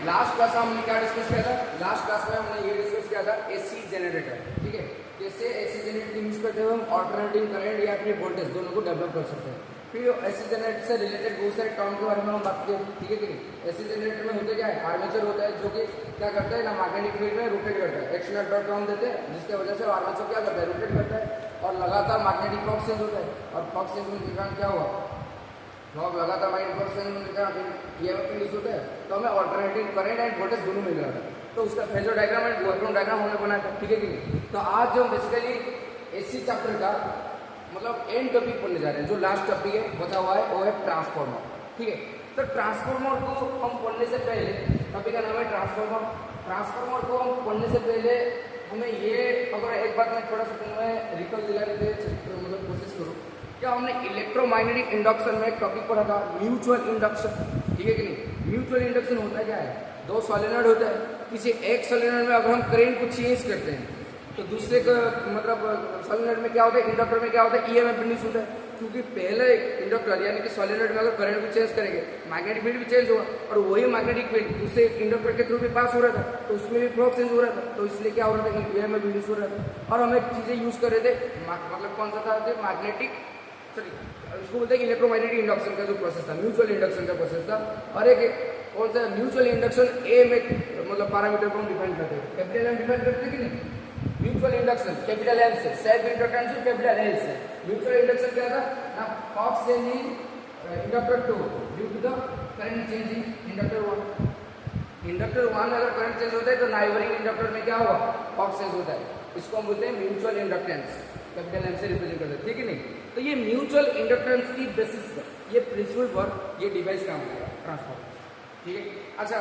Last class में हमने क्या डिस्कस किया था? लास्ट क्लास में हमने ये डिस्कस किया था एसी जनरेटर, ठीक है, कैसे एसी जनरेटर यूज करते हुए हम ऑल्टरनेटिंग करंट या फिर वोल्टेज दोनों को डेवलप कर सकते हैं। फिर एसी जनरेटर से रिलेटेड बहुत सारे टर्म के बारे में हम बात किए, ठीक है कि नहीं। एसी जनरेटर में होता क्या है? आर्मेचर होता है जो कि क्या करता है ना, मैग्नेटिक फील्ड में रोटेट करता है, एक्सटर्नल टॉर्क हम देते हैं जिसकी वजह से आर्मेचर क्या करता है? रोटेट करता है और लगातार मैग्नेटिक फ्लक्स चेंज होता है। और फ्लक्स चेंज होने के कारण क्या हुआ? फ्लक्स लगातार मैग्नेटिक फ्लक्स चेंज होने के कारण ईएमएफ इंड्यूस होता है, तो हमें ऑल्टरनेटिंग करंट एंड वोल्टेज दोनों मिल रहा था। तो उसका phasor diagram and waveform diagram हमने बनाया था, ठीक है कि नहीं। तो आज जो बेसिकली एसी चैप्टर का मतलब एंड टॉपिक पढ़ने जा रहे हैं, जो लास्ट टॉपिक है बचा हुआ है वो है ट्रांसफार्मर, ठीक है। तो ट्रांसफार्मर को हम पढ़ने से पहले, टॉपिक का नाम है ट्रांसफार्मर। ट्रांसफार्मर को हम पढ़ने से पहले हमें ये, अगर एक बात मैं थोड़ा सा तुम्हें रिकॉल दिलाने के मतलब कोशिश करूँ, क्या हमने इलेक्ट्रोमैग्नेटिक इंडक्शन में एक टॉपिक पढ़ा था, म्यूचुअल इंडक्शन, ठीक है कि नहीं। म्यूचुअल इंडक्शन होता क्या है? दो सोलेनॉइड होता है, किसी एक सोलेनॉइड में अगर हम करंट को चेंज करते हैं तो दूसरे का मतलब सोलेनॉइड में क्या होता है, इंडक्टर में क्या होता है, ईएमएफ इंड्यूस होता है। क्योंकि पहले इंडक्टर यानी कि सोलेनॉइड में अगर करंट को चेंज करेंगे मैग्नेटिक फील्ड भी चेंज होगा, और वही मैग्नेटिक फील्ड दूसरे इंडक्टर के थ्रू भी पास हो रहा था, तो उसमें भी फ्लक्स चेंज हो रहा था, तो इसलिए क्या हो रहा था, ईएमएफ इंड्यूस हो रहा था। और हम एक चीजें यूज कर रहे थे, मतलब कौन सा था, मैग्नेटिक, उसको बोलते हैं इलेक्ट्रोमैग्नेटिक इंडक्शन का जो प्रोसेस था, म्यूचुअल इंडक्शन का प्रोसेस था। और एक कौन सा म्यूचुअल इंडक्शन ए में मतलब पैरामीटर को हम डिफाइन करते हैं, कैपिटल एम डिफाइन करते हैं कि नहीं। म्यूचुअल इंडक्शन कैपिटल एम से, सेल्फ इंडक्टेंस कैपिटल एल से। म्यूचुअल इंडक्शन क्या था ना, flux change in inductor 2 due to the current change in inductor 1। Inductor 1 अगर करंट चेंज होता है तो नाइबरिंग इंडक्टर में क्या हुआ, फ्लक्स चेंज होता है। इसको हम बोलते हैं म्यूचुअल इंडक्टेंस, कैपिटल एम से रिप्रेजेंट करते हैं, ठीक है नहीं। तो ये म्यूचुअल इंडक्टेंस की बेसिस पर, ये प्रिंसिपल पर ये डिवाइस काम करेगा, ट्रांसफार्मर, ठीक है। अच्छा,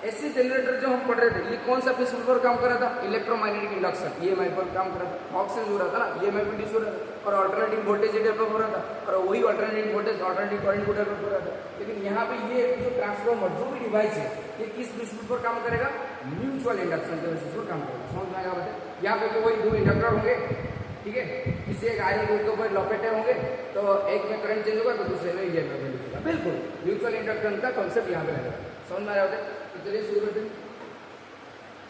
एसी जनरेटर जो हम पढ़ रहे थे, ये कौन सा प्रिंसिपल पर काम कर रहा था? इलेक्ट्रोमैग्नेटिक इंडक्शन, ईएमआई पर काम कर रहा था। फ्लक्स चेंज हो रहा था ना, ईएमआई इंड्यूस हो रहा था, और अल्टरनेटिव वोल्टेज डेवलप हो रहा था, और वही अल्टरनेटिव वोल्टेज अल्टरनेटिव करंट को डेवलप हो रहा था। लेकिन यहाँ पे ये जो ट्रांसफार्मर जो भी डिवाइस है, ये किस प्रिंसिपल पर काम करेगा? म्यूचुअल इंडक्शन के बेसिस पर काम करेगा। समझ में आएगा बताए? यहाँ पे तो वही दो इंडक्टर होंगे, ठीक है, किसी एक आयरन कोड के ऊपर लपेटे होंगे, तो एक में करंट चेंज होगा तो दूसरे में ईएमएफ इंड्यूस होगा। बिल्कुल म्यूचुअल इंडक्टेंस का कॉन्सेप्ट यहाँ पे लगेगा। समझ में आ रहा है? तो चलिए शुरू करते हैं।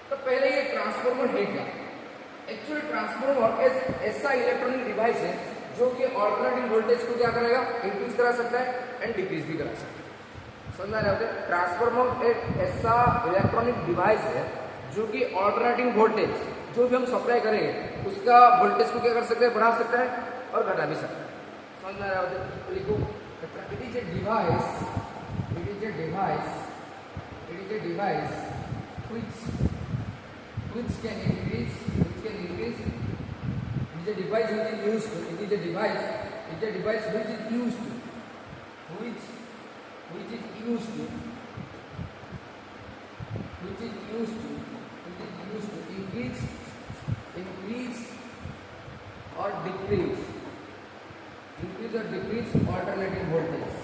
तो पहले ये ट्रांसफार्मर है क्या? एक्चुअली ट्रांसफार्मर एक ऐसा इलेक्ट्रॉनिक डिवाइस है जो कि ऑल्टरनेटिव वोल्टेज को क्या करेगा? इंक्रीज करा सकता है एंड डिक्रीज भी करा सकता है। समझ में आ रहा है? ट्रांसफार्मर एक ऐसा इलेक्ट्रॉनिक डिवाइस है जो कि ऑल्टरनेटिंग वोल्टेज जो भी हम सप्लाई करेंगे उसका वोल्टेज को क्या कर सकते हैं? बढ़ा सकता है और घटा भी सकता है। समझ में आ रहा है? तो लिखो, it is a device, it is a device, it is a device which can increase, it is a device which is used to, it is a device which is used to, which is used to increase or decrease alternating voltage,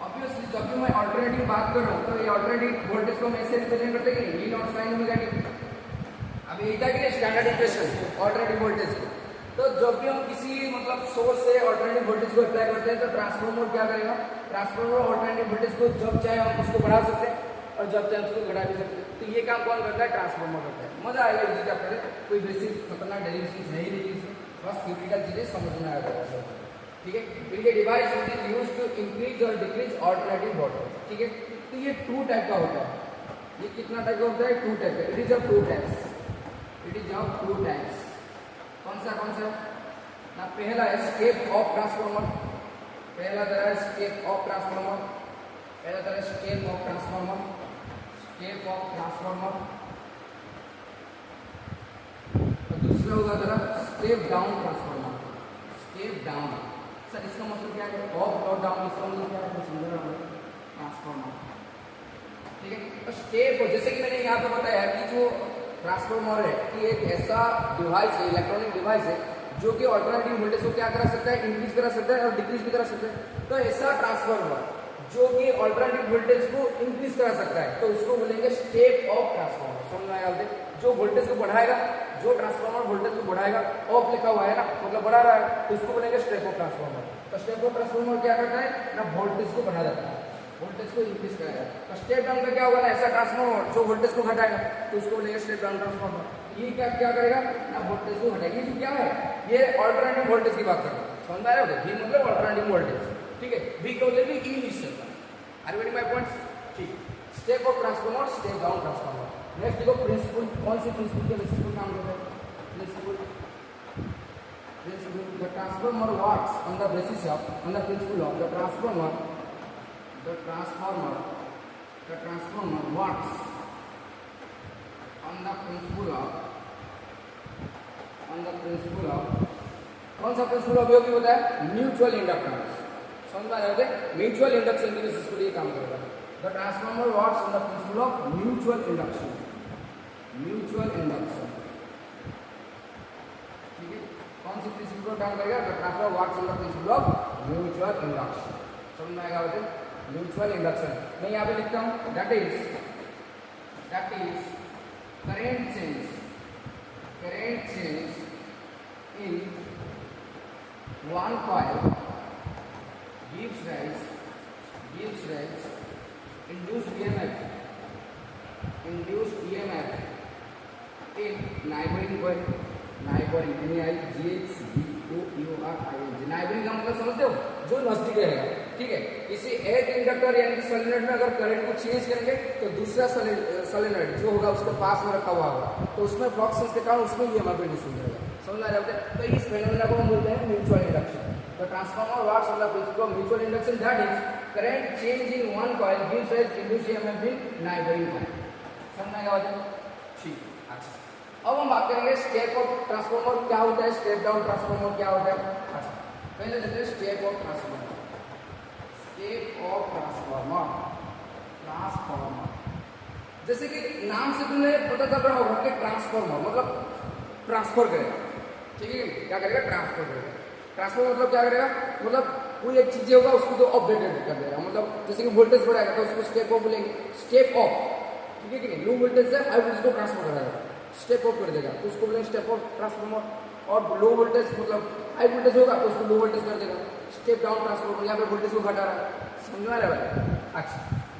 obviously जब भी मैं alternative बात कर रहा हूँ तो ये alternative voltage को हम ऐसे रिप्रेजेंट करते हैं कि नहीं, नॉट साइन ओमेगा टी। अब ये था कि स्टैंडर्ड इक्वेशन ऑल्टरनेटिव वोल्टेज को, तो जब भी हम किसी मतलब सोर्स से ऑल्टरनेटिव वोल्टेज को अप्लाई करते हैं तो ट्रांसफार्मर क्या करेगा? ट्रांसफार्मर ऑल्टरनेटिव वोल्टेज को जब चाहे हम उसको बढ़ा सकते हैं और जब चाहे उसको घटा भी सकते हैं। तो ये काम कौन करता है? ट्रांसफार्मर करता है। मजा आएगा इसी चैप्टर में, कोई बेसिक खतरनाक डेरिवेशंस है ही नहीं इसमें, बस थ्योरेटिकल चीजें समझ में आएगा, ठीक है। इनके device is use to increase और डिक्रीज ऑल्टरनेटिव वोल्टेज, ठीक है। तो ये 2 टाइप का होता है। ये कितना टाइप का होता है? 2 टाइप का। It is of 2 types, it is of 2 types. कौन सा ना, पहला है स्टेप ऑफ ट्रांसफार्मर, पहला तरह है स्टेप ऑफ ट्रांसफार्मर, पहला तरह है step of transformer, step of transformer. और दूसरा होगा तरह step down transformer, step down. Sir इसका मतलब क्या है? अप और डाउन, इसका मतलब क्या है? समझ रहे हो? ट्रांसफार्मर, ठीक है। तो स्टेप, जैसे कि मैंने यहाँ पे बताया कि जो ट्रांसफार्मर है कि एक ऐसा डिवाइस है, इलेक्ट्रॉनिक डिवाइस है जो कि ऑल्टरनेटिव वोल्टेज को क्या करा सकता है? इंक्रीज करा सकता है और डिक्रीज भी करा सकता है। तो ऐसा ट्रांसफार्मर जो कि ऑल्टरनेटिव वोल्टेज को इंक्रीज करा सकता है तो उसको बोलेंगे स्टेप ऑफ ट्रांसफार्मर। समझ में आया? जो वोल्टेज को बढ़ाएगा, जो ट्रांसफार्मर वोल्टेज को बढ़ाएगा, ऑफ लिखा हुआ है ना, मतलब बढ़ा रहा है, तो उसको बोलेंगे स्टेप ऑफ ट्रांसफार्मर। तो स्टेप अप ट्रांसफार्मर क्या करता है ना, वोल्टेज को बढ़ा देता है, वोल्टेज को इंक्रीज करेगा। तो स्टेप डाउन का क्या होगा ना, ऐसा ट्रांसफार्मर जो वोल्टेज को घटाएगा तो उसको बोलेंगे स्टेप डाउन ट्रांसफार्मर। ये क्या क्या करेगा ना, वोल्टेज को घटाएगा। ये जो क्या है, ये अल्टरनेटिव वोल्टेज की बात कर रहा है, समझ आ रहा है? V मतलब अल्टरनेटिव वोल्टेज, ठीक है। V का मतलब ई लिख सकता है। Are you getting my points? ठीक। Step up transformer, step down transformer. Next देखो प्रिंसिपल, कौन सी प्रिंसिपल के बेसिस पर काम करता है? Principle the transformer works on the basis of, on the principle of the transformer works on the principle of कौन सा प्रिंसिपल उपयोगी होता है? Mutual inductance. समझ में आ रहा है? म्यूचुअल इंडक्शन के बेसिस पर ये काम करेगा। The transformer works on the principle of mutual induction, ठीक है। कौन सी प्रिंसिपल पर काम करेगा? The transformer works on the principle of mutual induction. समझ में आएगा बेटे? म्यूचुअल इंडक्शन मैं यहाँ पे लिखता हूँ, that is current change in one coil gives rise induced EMF in neighboring coil, neighboring neighbouring का मतलब समझते हो? जो नजदीक रहेगा, ठीक है। किसी एक इंडक्टर यानी कि सोलेनोइड में अगर करंट को चेंज करेंगे तो दूसरा सोलेनोइड जो होगा उसके पास में रखा हुआ होगा, तो उसमें फ्लक्स के कारण उसमें EMF इंड्यूस हो जाएगा। समझ आ रहा है? तो इस फेनोमेना को हम बोलते हैं mutual induction. The transformer works on the principle of mutual induction, that is current change in one coil gives rise induced EMF in neighbouring coil. समझ में आएगा? ठीक। अच्छा, अब हम बात करेंगे स्टेप अप ट्रांसफार्मर क्या होता है, स्टेप डाउन ट्रांसफार्मर क्या होता है। अच्छा, पहले देखते हैं स्टेप अप ट्रांसफार्मर। जैसे कि नाम से तुम्हें पता चल रहा होगा कि ट्रांसफार्मर मतलब ट्रांसफर करेगा, ठीक है। क्या करेगा? ट्रांसफर करेगा। ट्रांसफर मतलब क्या करेगा? मतलब कोई एक चीज होगा उसको तो अपडेटेड कर देगा। मतलब जैसे कि वोल्टेज बढ़ाएगा तो उसको स्टेप अप बोलेंगे, स्टेप अप, ठीक है कि नहीं। लो वोल्टेज से हाई वोल्टेज को ट्रांसफर कराएगा, स्टेप अप कर देगा तो उसको बोलेंगे स्टेप अप ट्रांसफार्मर। और लो वोल्टेज मतलब हाई वोल्टेज होगा तो उसको लो वोल्टेज कर देगा, स्टेप डाउन ट्रांसफार्मर। यहाँ पे वोल्टेज को घटा रहा है। समझ में आ रहा है? अच्छा,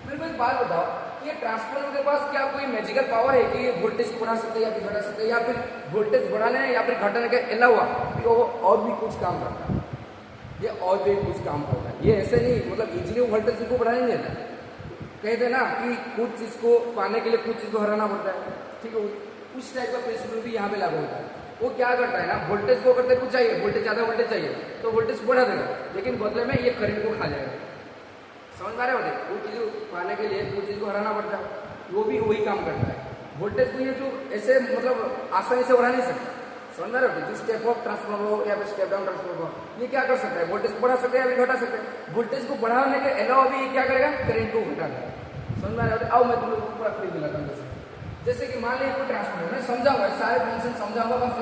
मेरे को एक बात बताओ, ये ट्रांसफार्मर के पास क्या कोई मैजिकल पावर है कि ये वोल्टेज को बढ़ा सकते हैं या फिर घटा सकते हैं, या फिर वोल्टेज बढ़ाने या फिर घटाने के अलावा वो और भी कुछ काम करता है? ये और भी कुछ काम करता है। ये ऐसे नहीं मतलब इजीली वोल्टेज को बढ़ा नहीं देता। कहते हैं ना कि कुछ चीज को पाने के लिए कुछ चीज को हराना पड़ता है, ठीक है। उस टाइप का प्रिंसिपल भी यहाँ पे लागू होता है। वो क्या करता है ना, वोल्टेज को अगर तेरे को चाहिए, वोल्टेज ज्यादा वोल्टेज चाहिए तो वोल्टेज बढ़ा देगा, लेकिन बदले में ये करंट को खा जाएगा। समझ में आ रहे होते? वो चीज पाने के लिए वो चीज को हराना पड़ता है, वो भी वही काम करता है। वोल्टेज को ये जो ऐसे मतलब आसानी से बढ़ा नहीं सकता। समझ में आ रहे हो? जो स्टेप अप ट्रांसफार्मर हो या फिर स्टेप डाउन ट्रांसफार्मर हो, ये क्या कर सकता है? वोल्टेज को बढ़ा सकता है या फिर घटा सकता है। वोल्टेज को बढ़ाने के अलावा भी ये क्या करेगा? करंट को घटा देगा। समझ में आ रहे होते? आओ मैं तुम लोगों को पूरा फ्री दिलाता हूँ। जैसे कि मान लीजिए कोई ट्रांसफार्मर मैं समझाऊंगा, सारे फंक्शन समझाऊंगा, बस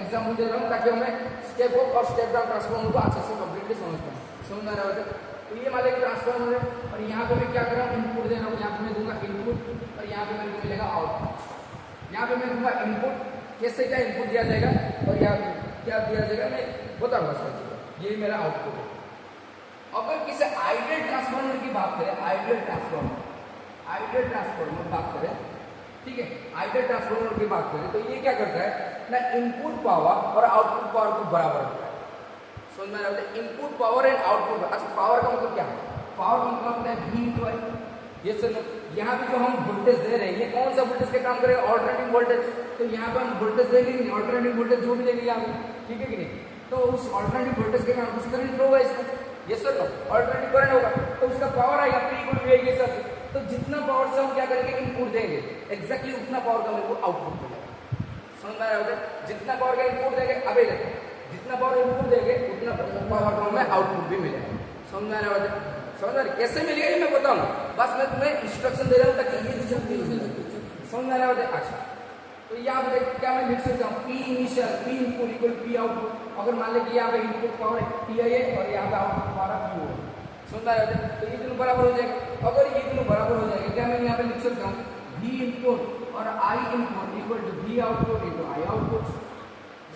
एग्जाम्पल दे रहा हूँ ताकि हमें स्टेप अप और स्टेप डाउन ट्रांसफार्मर को अच्छे से कंप्लीटली समझ पाए। समझ में आ रहा होता है? तो ये मान लीजिए ट्रांसफार्मर है और यहाँ पे मैं क्या कर रहा हूँ? इनपुट दे रहा हूँ। यहाँ पे मैं दूंगा इनपुट और यहाँ पे मेरे को मिलेगा आउटपुट। यहाँ पे मैं दूंगा इनपुट, कैसे क्या इनपुट दिया जाएगा और यहाँ क्या दिया जाएगा मैं बताऊंगा। ये मेरा आउटपुट है। अगर किसी आइडियल ट्रांसफार्मर की बात करें, आइडियल ट्रांसफार्मर बात करें, ठीक है, आइडियल ट्रांसफार्मर की बात करें तो ये क्या करता है ना, इनपुट पावर और आउटपुट पावर को बराबर रखता है। समझ में आ रहा है? Input power and output. अच्छा, पावर का मतलब क्या है? पावर का मतलब होता है V/I। ये सर यहाँ पे जो हम वोल्टेज दे रहे हैं ये कौन सा वोल्टेज के काम करेगा? Alternating voltage. तो यहाँ पे हम वोल्टेज देंगे नहीं, ऑल्टरनेटिंग वोल्टेज जो भी देंगे यहाँ पे, ठीक है कि नहीं। तो उस ऑल्टरनेटिव वोल्टेज के कारण कुछ करंट फ्लो होगा इसमें, ये सर ऑल्टरनेटिव करंट होगा तो उसका पावर आएगा P = V। तो जितना पावर से हम क्या करेंगे? इनपुट देंगे, एग्जैक्टली उतना पावर का मेरे को आउटपुट मिलेगा। समझ में आ रहा है? जितना पावर का इनपुट देंगे, अबे देखो जितना पावर इनपुट देंगे उतना पावर का हमें आउटपुट भी मिलेगा। समझ में आ रहा है? समझ आ रहा है? कैसे मिलेगा ये मैं बताऊंगा, बस मैं तुम्हें इंस्ट्रक्शन दे रहा हूँ ताकि ये समझ में आ रहा है। अच्छा, तो यहाँ पे क्या मैं लिख सकता हूँ? P initial, P input equal P output. अगर मान लें कि यहाँ पे इनपुट पावर Pi है और यहाँ पे आउटपुट पावर Q है, समझ आ रहा है? तो ये दोनों बराबर हो जाएगा। अगर ये दोनों बराबर हो जाएगा क्या मैं यहाँ पे लिख सकता हूँ? V इनपुट और I input equal to V output into I output.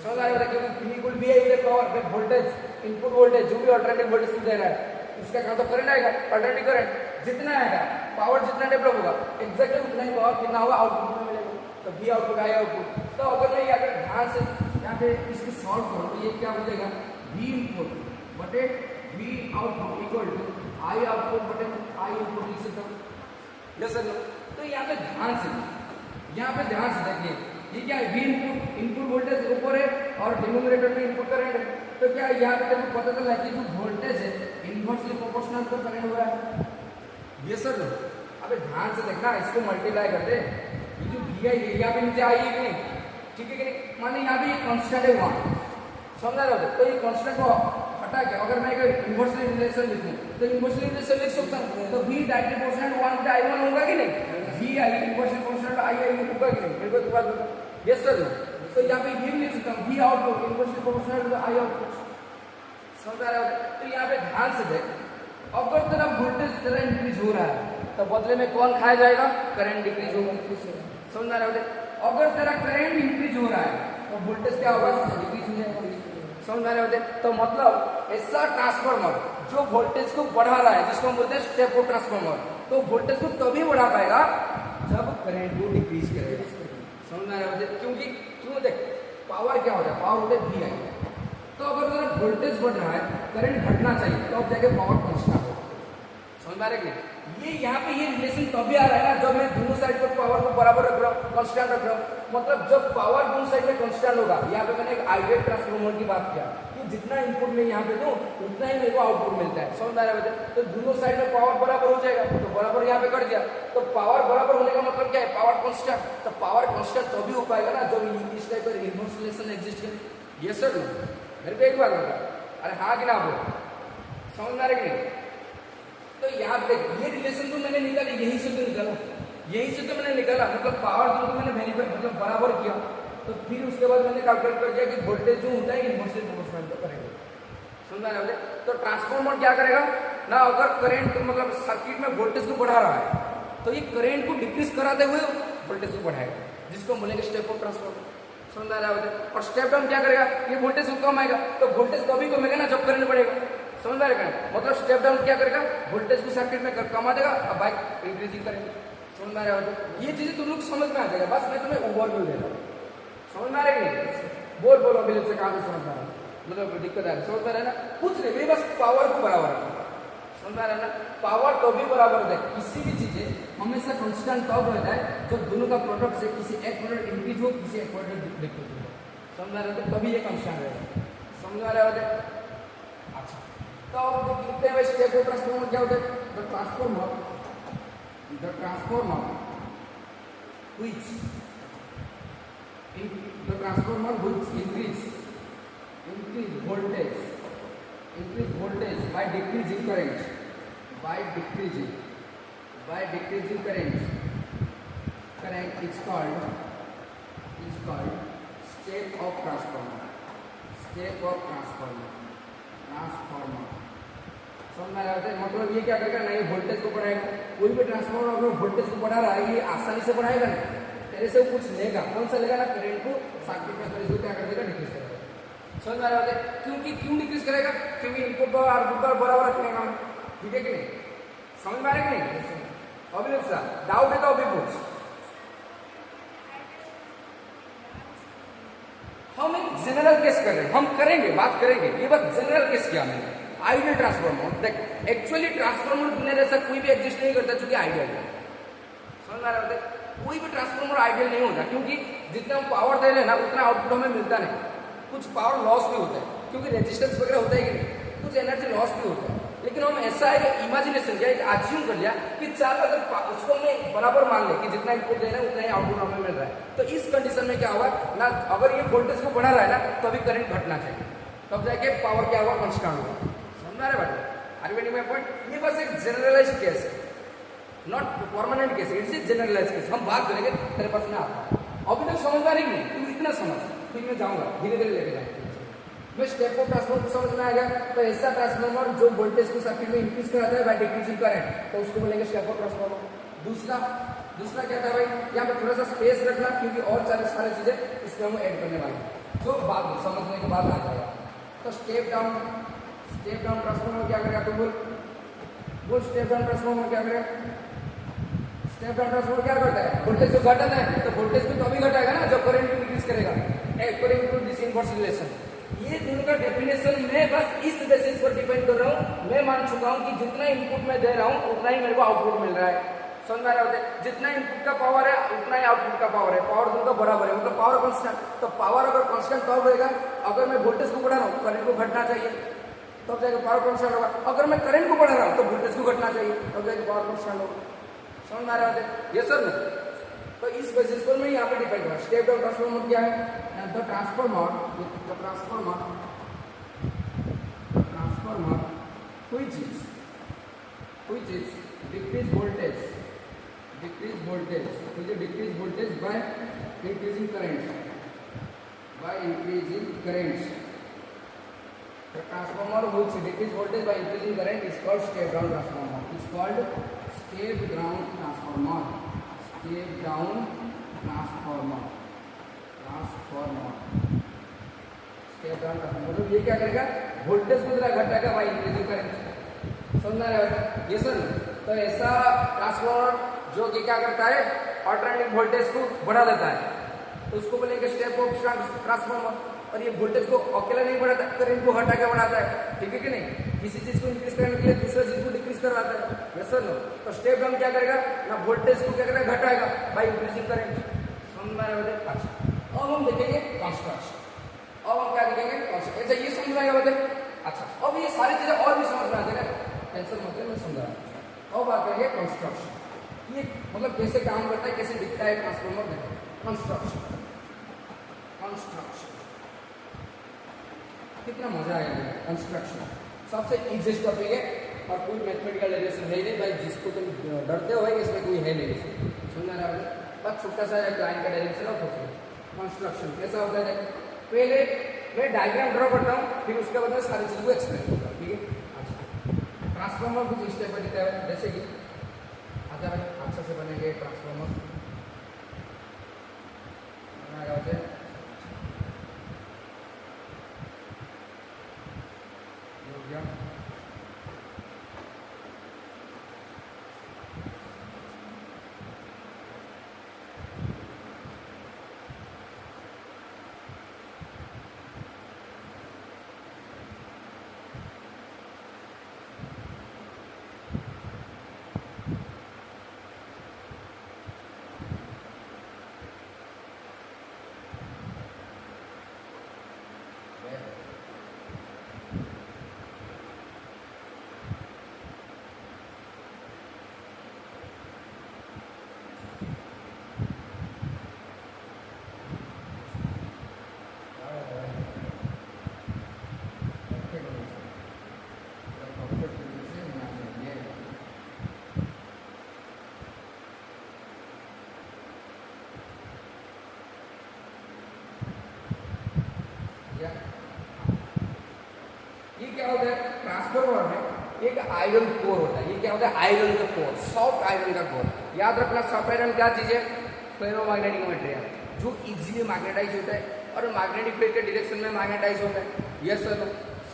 समझ आ रहा है? क्योंकि V इक्वल V है पावर वोल्टेज इनपुट वोल्टेज जो भी अल्टरनेटिव वोल्टेज दे रहा है उसका कहाँ तो करंट आएगा, अल्टरनेटिव करंट जितना आएगा, पावर जितना डेवलप होगा एग्जैक्टली उतना ही पावर कितना होगा आउटपुट में मिलेगा, तो V आउटपुट आई आउटपुट। तो अगर मैं यहाँ पे ध्यान से यहाँ पे इसकी सॉल्व करूँ तो ये क्या हो जाएगा, V इनपुट बटे V output equal to I output बटे I इनपुट लिख सकता हूँ। Yes sir. तो यहाँ पे ध्यान से देखिए ये क्या है, V इनपुट, इनपुट वोल्टेज ऊपर है और डिनोमिनेटर में इनपुट करंट है। तो क्या यहाँ पे देखो पता चला कि जो वोल्टेज है इनवर्सली प्रोपोर्शनल तो करंट हो रहा है। ये सर अबे ध्यान से देखना, इसको मल्टीप्लाई करते ये जो V है यहाँ पे नीचे आई है कि नहीं, ठीक है कि नहीं, माने यहाँ पे ये कांस्टेंट है वहाँ, समझा रहे हो। तो ये कांस्टेंट को हटा के अगर मैं इनवर्सली रिलेशन लिखूं तो इनवर्सली रिलेशन लिख सकता हूँ, तो V डायरेक्टली प्रोपोर्शनल 1 बटा I1 होगा कि नहीं, V I inversely proportional I होगा कि नहीं, मेरे को तो बात बताओ। Yes sir. तो यहाँ पे ये लिख सकता हूँ V output inversely proportional I output, समझा रहे हो। तो यहाँ पे ध्यान से देख, अगर तेरा वोल्टेज तेरा इंक्रीज हो रहा है तो बदले में कौन खाया जाएगा, करंट डिक्रीज होगा, समझ रहे हो। अगर तेरा करंट इंक्रीज हो रहा है तो वोल्टेज क्या होगा, डिक्रीज हो जाएगा, समझ रहे हो। तो मतलब ऐसा ट्रांसफार्मर जो वोल्टेज को बढ़ा रहा है जिसको हम बोलते हैं स्टेप अप ट्रांसफार्मर, तो वोल्टेज को तभी बढ़ा पाएगा जब करंट को डिक्रीज करेगा, समझ रहे हो। क्योंकि क्यों देख, पावर क्या होता है, पावर होता है VI। तो अगर तेरा वोल्टेज बढ़ रहा है करंट घटना चाहिए तो अब जाके पावर कांस्टेंट हो, समझ में आ रहा है। ये यहाँ पे ये रिलेशन तभी आ रहा है ना जब मैं दोनों साइड पर पावर को बराबर रख रहा हूँ, कांस्टेंट रख रहा हूँ। मतलब जब पावर दोनों साइड में कांस्टेंट होगा, यहाँ पे मैंने एक आइडियल ट्रांसफार्मर की बात किया कि जितना इनपुट में यहाँ पे दूं उतना ही मेरे को आउटपुट मिलता है, समझ में आ रहा है। तो दोनों साइड में पावर बराबर हो जाएगा, तो बराबर यहाँ पे कर दिया, तो पावर बराबर होने का मतलब क्या है, पावर कांस्टेंट। तो पावर कांस्टेंट तभी हो पाएगा ना जब इस टाइप का इनवर्स रिलेशन एग्जिस्ट करे। ये सर मेरे को एक बार बता, अरे हाँ कि ना बोलो, समझ में आ रहा है कि नहीं। तो यहाँ पे ये रिलेशन तो मैंने निकाली, यहीं से तो निकाला, यहीं से तो मैंने निकाला, मतलब पावर जो मैंने वेरीफाई मतलब बराबर किया। तो फिर उसके बाद मैंने कैलकुलेट कर दिया कि वोल्टेज जो होता है इनवर्सली प्रोपोर्शनल तो करेगा, समझा रहे हो। तो ट्रांसफार्मर क्या करेगा ना, अगर करंट मतलब सर्किट में वोल्टेज को बढ़ा रहा है तो ये करंट को डिक्रीज कराते हुए वोल्टेज को बढ़ाएगा, जिसको बोलेंगे स्टेप अप ट्रांसफार्मर, समझा रहे हो। और स्टेप डाउन क्या करेगा, ये वोल्टेज को कम आएगा, तो वोल्टेज तभी कमेगा ना जब करंट बढ़ेगा, समझ में आएगा। मतलब स्टेप डाउन क्या करेगा, वोल्टेज को सर्किट में कमा देगा और बाइक इंक्रीजिंग करेगा, समझ में आ रहा है। ये चीजें तुम लोग समझ में आ जाएगा, बस मैं तुम्हें ओवरव्यू दे रहा हूँ, समझ में आ रहा है। बोलो अभी से कहाँ से समझ में आ रहा है, मतलब दिक्कत आ रही है, समझ में आ रहा है ना, कुछ नहीं, बस पावर को बराबर है, समझ में आ रहा है ना। पावर तो भी बराबर होता है, किसी भी चीजें हमेशा कांस्टेंट तब रहता है जब दोनों का प्रोडक्ट से किसी एक प्रोडक्ट इंक्रीज हो, किसी एक प्रोडक्ट डिक्रीज हो, समझ में आ रहा है, तभी ये कांस्टेंट रहेगा, समझ में आ रहा है। अच्छा, तो अब देखते हैं स्टेप अप ट्रांसफार्मर क्या होता है। The transformer which increase voltage by decreasing current, current is called step up transformer, समझ में आ रहा है। मतलब ये क्या करेगा ना, ये वोल्टेज को बढ़ाएगा, कोई भी ट्रांसफार्मर अगर वोल्टेज को बढ़ा रहा है ये आसानी से बढ़ाएगा ना, तेरे से कुछ लेगा, कौन सा लेगा ना, करंट को सर्किट में करंट को क्या कर देगा, डिक्रीज करेगा, समझ में आ रहा है। क्यों डिक्रीज करेगा, क्योंकि इनपुट और आउटपुट का बराबर रखेगा, ठीक है कि नहीं, समझ में आ रहा है कि नहीं। अभी डाउट है तो अभी पूछ, हम एक जनरल केस कर रहे हैं, हम करेंगे बात करेंगे, ये बस जनरल केस किया मैंने। आइडियल ट्रांसफार्मर देख, एक्चुअली ट्रांसफार्मर दुनिया जैसा कोई भी एग्जिस्ट नहीं करता क्योंकि आइडियल है, समझ में आ रहा है। कोई भी ट्रांसफार्मर आइडियल नहीं होता, क्योंकि जितना हम पावर दे रहे हैं ना उतना आउटपुट हमें मिलता नहीं, कुछ पावर लॉस भी होता है क्योंकि रेजिस्टेंस वगैरह होता है कि नहीं, कुछ एनर्जी लॉस भी होता है। लेकिन हम ऐसा एक इमेजिनेशन किया, एक अज्यूम कर लिया कि चार अगर उसको हमें बराबर मान ले कि जितना इनपुट दे रहे हैं उतना ही आउटपुट हमें मिल रहा है, तो इस कंडीशन में क्या होगा ना, अगर ये वोल्टेज को बढ़ा रहा है ना तो अभी करंट घटना चाहिए, तब जाके पावर क्या होगा, कांस्टेंट होगा, समझ रहे भाई। Are you getting my point. ये बस एक जनरलाइज्ड केस है, not permanent case, it's a generalised case. हम बात करेंगे तेरे पास में आता है, अभी तक समझ आ रही नहीं, तुम इतना समझ, फिर मैं जाऊंगा धीरे धीरे लेके जाऊंगा। मैं स्टेप अप ट्रांसफार्मर को समझ में आ गया, तो ऐसा ट्रांसफार्मर जो वोल्टेज को सर्किट में इंक्रीज कराता है बाय डिक्रीजिंग करंट, तो उसको बोलेंगे स्टेप अप ट्रांसफार्मर। दूसरा क्या था भाई, यहाँ पे थोड़ा सा स्पेस रखना क्योंकि और सारी चीजें इसमें हम ऐड करने वाले हैं, तो बाद समझने के बाद आ जाएगा। तो स्टेप डाउन ट्रांसफार्मर क्या करेगा, तो बोल स्टेप डाउन ट्रांसफार्मर क्या करेगा, स्टेप डाउन ट्रांसफार्मर क्या करता है, वोल्टेज को घटाना है तो वोल्टेज को तो अभी घटाएगा ना जब करंट इंक्रीज करेगा, according to this inverse relation. ये दोनों का डेफिनेशन मैं बस इस बेसिस पर डिपेंड कर रहा हूँ। मैं मान चुका हूँ कि जितना इनपुट मैं दे रहा हूँ उतना ही मेरे को आउटपुट मिल रहा है, समझ में आ रहा है, जितना इनपुट का पावर है उतना ही आउटपुट का पावर है, पावर दोनों का बराबर है, मतलब पावर कांस्टेंट। तो पावर अगर कांस्टेंट कब होगा, अगर मैं वोल्टेज को बढ़ा रहा हूँ करंट को घटना चाहिए तब जाएगा पावर कांस्टेंट होगा, अगर मैं करंट को बढ़ा रहा हूँ तो वोल्टेज को घटना चाहिए तब जाएगा पावर कांस्टेंट होगा, समझ में आ रहा है, ये सर ना। तो इस बेसिस पर मैं यहाँ पे डिपेंड हुआ। स्टेप डाउन ट्रांसफार्मर क्या है, the transformer which is decrease voltage by increasing current. The transformer which decrease voltage by increasing current is called step down transformer. मतलब ये क्या करेगा, वोल्टेज को जरा घटाएगा बाई इंक्रीजिंग करंट, समझ रहे हो ये सर। तो ऐसा ट्रांसफार्मर जो कि क्या करता है, अल्टरनेटिंग वोल्टेज को बढ़ा देता है, तो उसको बोलेंगे स्टेप अप ट्रांसफार्मर। और ये वोल्टेज को अकेला नहीं बढ़ाता, करंट को हटा के बढ़ाता है, ठीक है कि नहीं, किसी चीज को इंक्रीज करने के लिए दूसरे चीज को डिक्रीज करवाता है, यस सर नो। तो स्टेप डाउन क्या करेगा ना, वोल्टेज को क्या करेगा, घटाएगा बाई इंक्रीजिंग करंट, समझ में आया। अच्छा अब हम देखेंगे कंस्ट्रक्शन, अब हम क्या देखेंगे कंस्ट्रक्शन, अच्छा ये समझ में आएगा बताइए। अच्छा अब ये सारी चीजें और भी समझ में आ जाएगा, टेंशन मत ले, मैं समझा रहा हूँ। अब बात करेंगे कंस्ट्रक्शन, ये मतलब कैसे काम करता है, कैसे दिखता है ट्रांसफार्मर में। कंस्ट्रक्शन कितना मजा आएगा कंस्ट्रक्शन, सबसे इजीएस्ट टॉपिक है और कोई मैथमेटिकल डेरिवेशन है नहीं भाई, जिसको तुम डरते हो भाई इसमें कोई है नहीं, सुनना रहा है बस छोटा सा लाइन का डायरेक्शन और कुछ नहीं। कंस्ट्रक्शन कैसा होता है, पहले मैं डायग्राम ड्रॉ करता हूँ, फिर उसके बाद में सारी चीज़ को एक्सप्लेन करता हूँ, ठीक है। अच्छा ट्रांसफार्मर कुछ इस टाइप का दिखता है, जैसे कि अच्छा भाई अच्छा से बनेंगे ट्रांसफार्मर बनाएगा, क्या होता है ट्रांसफार्मर में एक आयरन कोर होता है, ये क्या होता है आयरन का कोर, सॉफ्ट आयरन का कोर। याद रखना सॉफ्ट आयरन क्या चीज है, फेरोमैग्नेटिक मटेरियल जो इजीली मैग्नेटाइज होता है और मैग्नेटिक फील्ड के डायरेक्शन में मैग्नेटाइज होता है, यस सर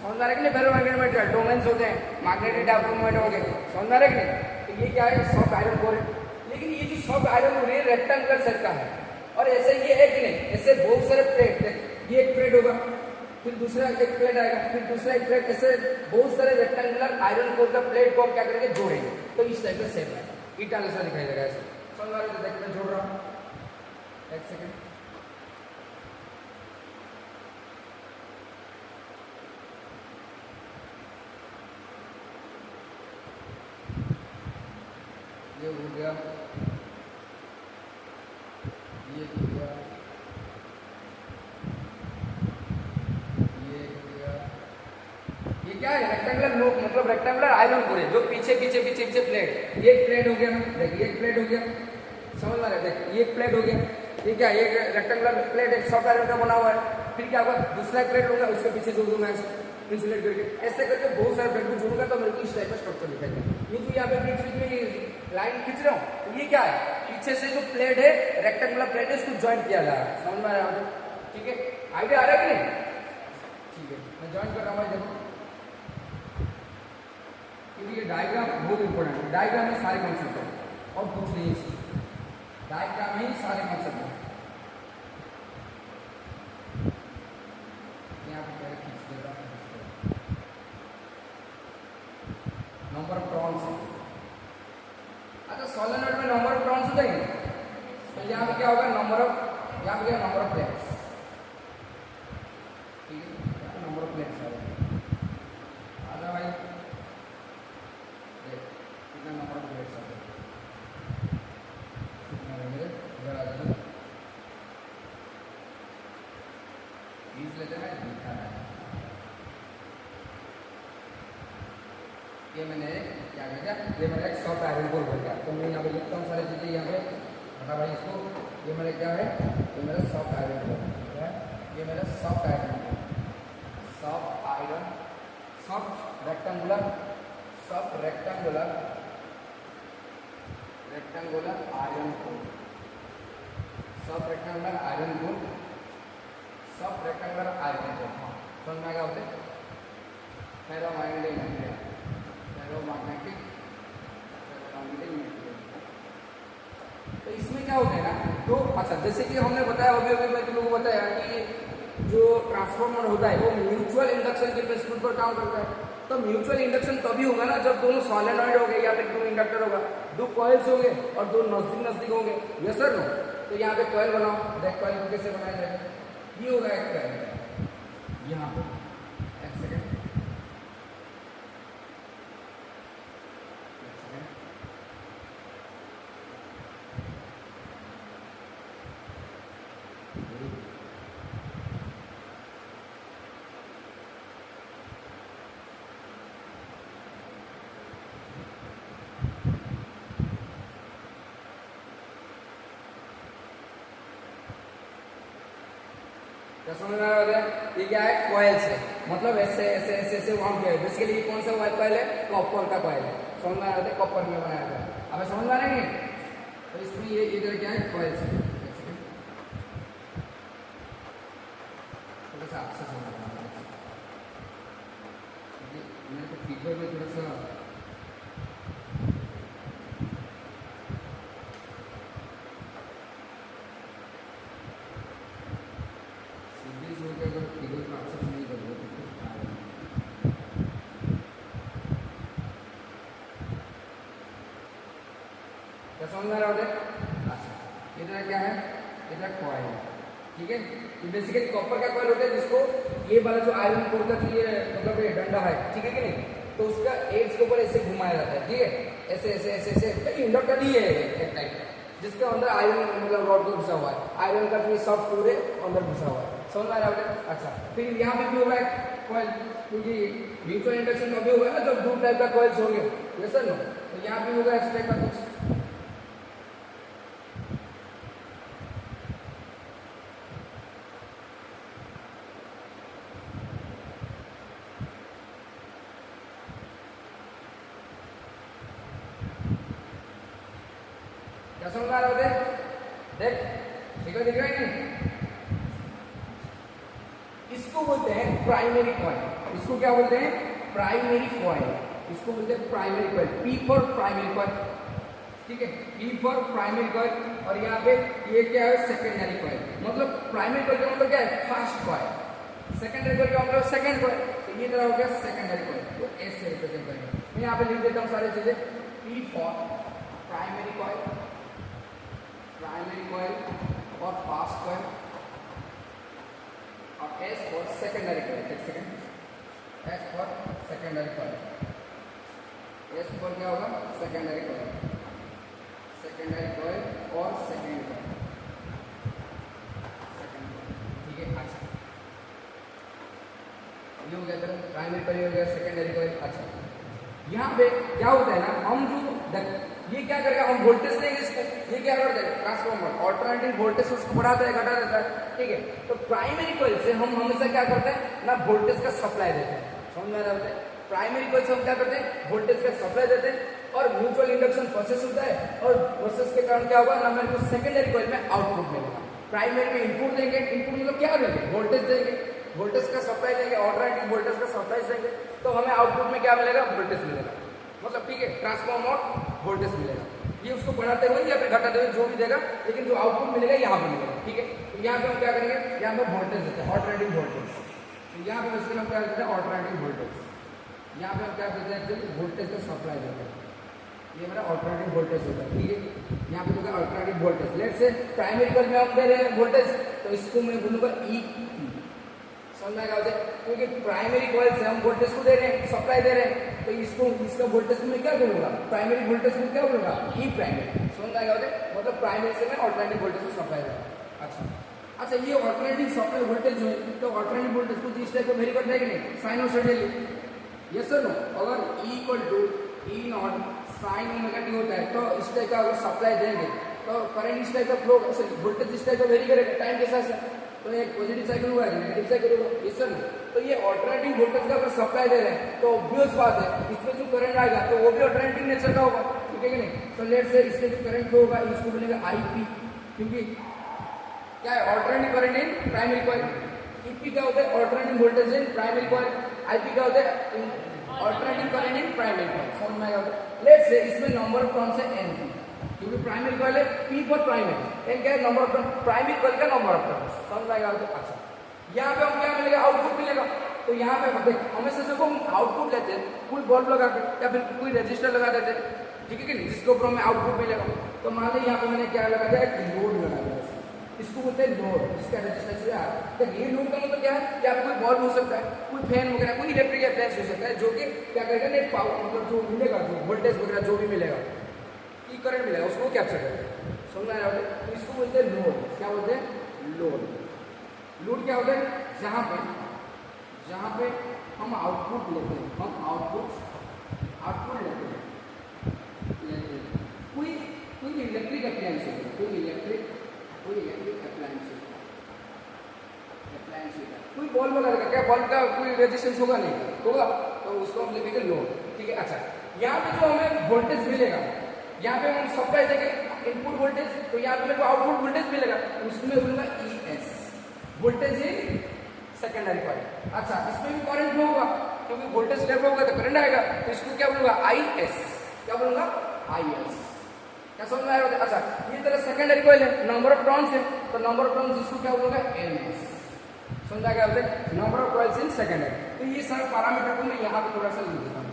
समझ आ रहा है कि नहीं। फेरोमैग्नेटिक मटेरियल डोमेन्स होते हैं, मैग्नेटिक डायपोल मोमेंट हो गए, समझ आ रहा है कि नहीं। तो ये क्या है सॉफ्ट आयरन कोर है, लेकिन ये जो सॉफ्ट आयरन कोर है रेक्टेंगुलर शेप का है और ऐसे ये है कि नहीं, ऐसे बहुत सारे प्लेट, ये एक प्लेट होगा, फिर दूसरा एक प्लेट आएगा, फिर दूसरा एक प्लेट, ऐसे बहुत सारे रेक्टेंगुलर आयरन कोर का प्लेट को हम क्या करेंगे जोड़ेंगे, तो इस टाइप का शेप आएगा, ईटा जैसा दिखाई देगा ऐसे। समझ आ रहा है, मैं जोड़ रहा हूँ, एक सेकेंड, ये हो गया, ये हो गया, क्या है रेक्टेंगुलर नोक, मतलब रेक्टेंगुलर आयरन कोर है जो पीछे पीछे पीछे पीछे प्लेट, ये एक प्लेट हो गया, देखिए एक प्लेट हो गया, समझ में आ रहा है, देखिए ये एक प्लेट हो गया, ये क्या एक रेक्टेंगुलर प्लेट एक सॉफ्ट आयरन का बना हुआ है, फिर क्या होगा दूसरा एक प्लेट होगा उसके पीछे जोड़ दूंगा ऐसे इंसुलेट करके, ऐसे करके बहुत सारे प्लेट को जोड़ूंगा तो मेरे को इस टाइप का स्ट्रक्चर दिखाई देगा। ये जो यहाँ पे बीच में लाइन खींच रहा हूँ तो ये क्या है, पीछे से जो प्लेट है रेक्टेंगुलर प्लेट है इसको ज्वाइन किया जा रहा है, समझ में आ रहा है, ठीक है, आइडिया आ रहा है कि नहीं। ठीक है, मैं ज्वाइन कर रहा हूँ भाई। देखो क्योंकि ये डायग्राम बहुत इंपॉर्टेंट है, डायग्राम में सारे कॉन्सेप्ट है और कुछ नहीं है, डायग्राम में ही सारे कॉन्सेप्ट है। यहाँ पे पहले खींच देता हूँ नंबर ऑफ टर्न्स। अच्छा सोलेनॉइड में नंबर ऑफ टर्न्स होते हैं, तो यहाँ पे क्या होगा नंबर ऑफ, यहाँ पे क्या नंबर ऑफ प्लेट्स, ठीक है नंबर ऑफ प्लेट्स आ जाए भाई, कितना नंबर ऑफ प्लेट्स आ जाए, कितना रहेंगे इधर आ जाए, 20 लेते हैं लिखा है। ये मैंने क्या किया, ये मैंने एक सॉफ्ट आयरन कोर भर गया, तो मैं यहाँ पे लिखता हूँ सारी चीज़ें यहाँ पे, हटा भाई इसको। ये मेरा क्या है, ये मेरा सॉफ्ट आयरन कोर है, ये मेरा soft iron core, soft iron, soft rectangular, soft rectangular, rectangular iron core, soft rectangular iron core, soft rectangular iron core. हाँ समझ में आ गया होते फेरोमैग्नेटिक मटेरियल, फेरोमैग्नेटिक मटेरियल। तो इसमें क्या होता है ना, तो अच्छा जैसे कि हमने बताया अभी मैं तुम लोगों को बताया कि जो ट्रांसफार्मर होता है वो म्यूचुअल इंडक्शन के प्रिंसिपल पर काम करता है। तो म्यूचुअल इंडक्शन तभी होगा ना जब दोनों सोलेनॉइड हो गए या फिर दो इंडक्टर होगा, दो कॉइल्स होंगे और दो नजदीक नजदीक होंगे, यस सर नो। तो यहाँ पे कॉइल बनाओ, देख कॉइल को कैसे बनाया जाएगा, ये होगा एक कॉइल, यहाँ पे एक सेकेंड, क्या समझ में आ रहा है? ये क्या है, कॉइल से मतलब ऐसे ऐसे ऐसे ऐसे वहां पे बेसिकली कौन सा कॉइल है, कॉपर का कॉइल है, समझ में आ रहा है, कॉपर में बनाया गया। अब समझ में आ रहा है, तो इसमें ये इधर क्या है, कॉइल से थोड़ा सा आपसे समझ में आ रहा है, मेरे को फिगर में थोड़ा सा समझ में आ रहा है। अच्छा इधर क्या है, इधर कॉइल है, ठीक है। ये बेसिकली कॉपर का कॉइल होता है जिसको ये वाला जो आयरन कोर का जो ये मतलब ये डंडा है, ठीक है कि नहीं, तो उसका एज के ऊपर ऐसे घुमाया जाता है, ठीक है, ऐसे ऐसे ऐसे ऐसे इंडक्टर ही है एक टाइप का, जिसके अंदर आयरन मतलब रॉड को घुसा हुआ है, आयरन का जो सॉफ्ट कोर है अंदर घुसा हुआ है, समझ में आ रहा है। अच्छा फिर यहाँ पे भी होगा कॉइल, क्योंकि म्यूचुअल इंडक्शन कभी होगा ना जब दो टाइप का कॉइल्स होंगे, यस सर नो। तो यहाँ पे होगा इस टाइप का कुछ, क्या समझ में आ रहा है, देख दिख रहा है नहीं, इसको बोलते हैं प्राइमरी कॉइल, इसको क्या बोलते हैं, प्राइमरी कॉइल, इसको बोलते हैं primary coil, P for primary coil, ठीक है, पी फॉर प्राइमरी कॉइल। और यहाँ पे ये क्या है, सेकेंडरी कॉइल, मतलब प्राइमरी कॉइल का मतलब क्या है, फर्स्ट कॉइल, सेकेंडरी कॉइल का मतलब सेकेंड कॉइल, तो ये तरह हो गया सेकेंडरी कॉइल, तो ऐसे रिप्रेजेंट करेंगे। मैं यहाँ पे लिख देता हूँ सारी चीजें, P for primary coil, primary coil और फास्ट कॉइल, और एस फॉर सेकेंडरी कॉइल, एक second, S for secondary coil, S for क्या होगा, सेकेंडरी कॉइल, सेकेंडरी कॉइल और सेकेंड कॉइल, ठीक है। अच्छा ये हो गया तेरा प्राइमरी कॉइल हो गया, सेकेंडरी कॉइल। अच्छा यहाँ पे क्या होता है ना, हम जो ये क्या करेगा, हम वोल्टेज देंगे इसको, ये क्या करता है, ट्रांसफार्मर ऑल्टरनेटिंग वोल्टेज उसको बढ़ाता है घटा देता है, ठीक है। तो प्राइमरी कॉइल से हम हमेशा क्या करते हैं ना, वोल्टेज का सप्लाई देते हैं, समझ में आ रहा है। प्राइमरी कॉइल से हम क्या करते हैं, वोल्टेज का सप्लाई देते हैं और म्यूचुअल इंडक्शन प्रोसेस होता है, और प्रोसेस के कारण क्या होगा ना, मेरे को सेकेंडरी कॉइल में आउटपुट मिलेगा। प्राइमरी में इनपुट देंगे, इनपुट मतलब क्या देंगे, वोल्टेज देंगे, वोल्टेज का सप्लाई देंगे, ऑल्टरनेटिंग वोल्टेज का सप्लाई देंगे, तो हमें आउटपुट में क्या मिलेगा, वोल्टेज मिलेगा, मतलब ठीक है, ट्रांसफॉर्म आउट वोल्टेज मिलेगा। ये उसको बढ़ाते हुए या फिर घटाते हुए जो भी देगा, लेकिन जो आउटपुट मिलेगा यहाँ पर मिलेगा, ठीक है। तो यहाँ पे हम क्या करेंगे, यहाँ पे वोल्टेज देते हैं, ऑल्टरनेटिंग वोल्टेज। तो यहाँ पे इसके हम क्या देते हैं, ऑल्टरनेटिंग वोल्टेज। यहाँ पे हम क्या देते हैं, वोल्टेज का सप्लाई देते हैं, ये मेरा ऑल्टरनेटिव वोल्टेज होता है, ठीक है। यहाँ पे होगा alternative voltage. Let's say primary coil में हम दे रहे हैं वोल्टेज, तो इसको मैं बोलूँगा ई, समझ में आएगा, क्योंकि प्राइमरी कॉइल से हम वोल्टेज को दे रहे हैं, सप्लाई दे रहे हैं, तो इसको इसका वोल्टेज को मैं क्या बोलूँगा, प्राइमरी वोल्टेज को क्या बोलूँगा, ई प्राइमरी। समझ में आएगा, मतलब प्राइमरी से मैं ऑल्टरनेटिव वोल्टेज को सप्लाई दे रहा हूँ। अच्छा, ये ऑल्टरनेटिव सप्लाई वोल्टेज जो है, तो ऑल्टरनेटिव वोल्टेज कुछ इस टाइप को वेरी करता है कि नहीं, साइनोसॉइडली, यस सर नो। अगर E equal to E naught sine omega T होता है, तो इस टाइप का अगर सप्लाई देंगे तो करंट इस टाइप का फ्लो, वोल्टेज इस टाइप का वेरी करेगा टाइम के साथ। तो एक पॉजिटिव साइकिल हुआ है, नेगेटिव साइकिल होगा, इस सर। तो ये ऑल्टरनेटिव वोल्टेज का अगर सप्लाई दे रहे हैं, तो ऑब्वियस बात है इसमें जो करंट आएगा तो वो भी ऑल्टरनेटिव नेचर का होगा, ठीक है कि नहीं। तो लेट से इसमें जो करंट फ्लो होगा इसको बोलेगा आईपी, क्योंकि क्या है, alternative current in primary coil. EP क्या होता है, ऑल्टरनेटिव वोल्टेज इन प्राइमरी कॉइल। आईपी क्या होता है, alternative current in primary coil. समझ में आएगा। लेट्स से इसमें नंबर ऑफ टर्न्स है एन, क्योंकि प्राइमरी कॉइल है, पी फॉर प्राइमरी, एन क्या है, number of turn, primary coil का नंबर ऑफ टर्न्स। समझ में आएगा। अच्छा, यहाँ पे हम क्या मिलेगा, आउटपुट मिलेगा। तो यहाँ पे हमेशा देखो हम आउटपुट लेते हैं कोई बल्ब लगा के या फिर कोई रजिस्टर लगा देते हैं, ठीक है कि नहीं, जिसके ऊपर हमें आउटपुट मिलेगा। तो मान लीजिए यहाँ पे मैंने क्या लगा दिया, एक लोड लगा दिया, इसको बोलते हैं लोड, जिसका रेजिस्टेंस है। तो ये लोड का मतलब क्या है कि आपको कोई बल्ब हो सकता है, कोई फैन वगैरह, कोई इलेक्ट्रिक अप्लायंस हो सकता है, जो कि क्या करेगा, नेट पावर, मतलब जो मिलेगा, जो वोल्टेज वगैरह जो भी मिलेगा, की करंट मिलेगा, उसको कैप्चर करेगा। समझ में आ रहा है। तो इसको बोलते हैं लोड। क्या बोलते हैं, लोड। लोड क्या होता है, जहाँ पे हम आउटपुट लेते हैं, हम आउटपुट लेते हैं कोई इलेक्ट्रिक अप्लायंस है, कोई इलेक्ट्रिक अप्लायंस है, कोई बल्ब लगा, क्या बल्ब का कोई रेजिस्टेंस होगा, नहीं होगा, तो उसको हम लिखेंगे लोड, ठीक है। अच्छा, यहाँ पे जो हमें वोल्टेज मिलेगा, यहाँ पे हम सप्लाई देंगे इनपुट वोल्टेज, तो यहाँ पे मेरे को आउटपुट वोल्टेज मिलेगा, तो उसमें बोलूँगा ES, voltage in secondary coil. अच्छा, इसमें भी करंट फ्लो होगा, क्योंकि वोल्टेज लेवल होगा तो करंट आएगा, तो इसको क्या बोलूँगा, IS। क्या बोलूँगा, IS। क्या समझ में आ रहा है। अच्छा, ये तरह सेकेंडरी कॉइल है, नंबर ऑफ टर्न्स है, तो नंबर ऑफ टर्न्स इसको क्या बोलूँगा, NS। समझा क्या होता है, number of coils in secondary. तो ये सारे पैरामीटर को मैं यहाँ पे थोड़ा सा लिख देता हूँ,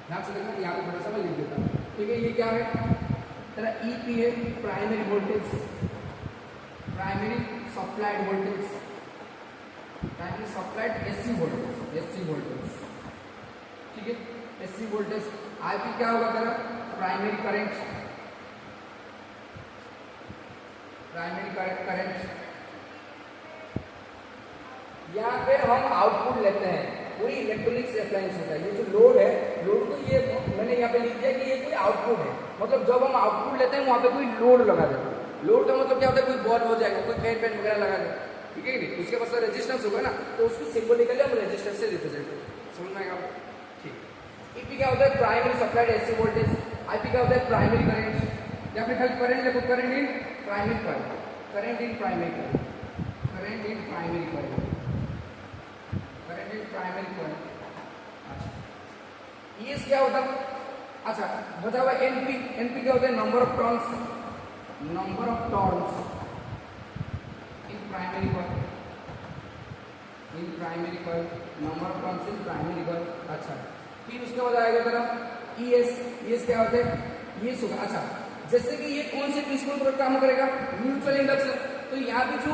ध्यान से देखना, यहाँ पे थोड़ा सा मैं लिख देता हूँ, ठीक है। ये क्या है, तेरा EP है, primary voltage, primary supplied voltage, primary supplied AC voltage, ठीक है, AC वोल्टेज। IP क्या होगा तेरा, प्राइमरी करंट, यहाँ पे हम आउटपुट लेते हैं, कोई इलेक्ट्रॉनिक्स अप्लायंस होता है। ये जो लोड है, लोड को ये मैंने यहाँ पे लिख दिया कि ये कोई आउटपुट है, मतलब जब हम आउटपुट लेते हैं वहाँ पे कोई लोड लगा देते हैं। लोड का मतलब क्या होता है, कोई बल्ब हो जाएगा, कोई फैन वगैरह लगा देगा, ठीक है नहीं, उसके पास रेजिस्टेंस होगा ना, तो उसको सिंबॉलिकली हम रेजिस्टेंस से रिप्रेजेंट करते हैं। समझ में आएगा, ठीक। EP क्या होता है, primary supplied AC voltage. IP क्या होता है, प्राइमरी करंट, या फिर खाली करंट देखो, current in primary coil, current in primary coil, current in primary coil, current in primary coil. अच्छा, ES क्या होता है, अच्छा बता हुआ NP क्या होता है, number of turns in primary coil, number of turns in primary coil. अच्छा, फिर उसके बाद आएगा तेरा ES क्या होता है, ES होगा। अच्छा, जैसे कि ये कौन से प्रिंसिपल पर काम करेगा, म्यूचुअल इंडक्शन। तो यहाँ पे जो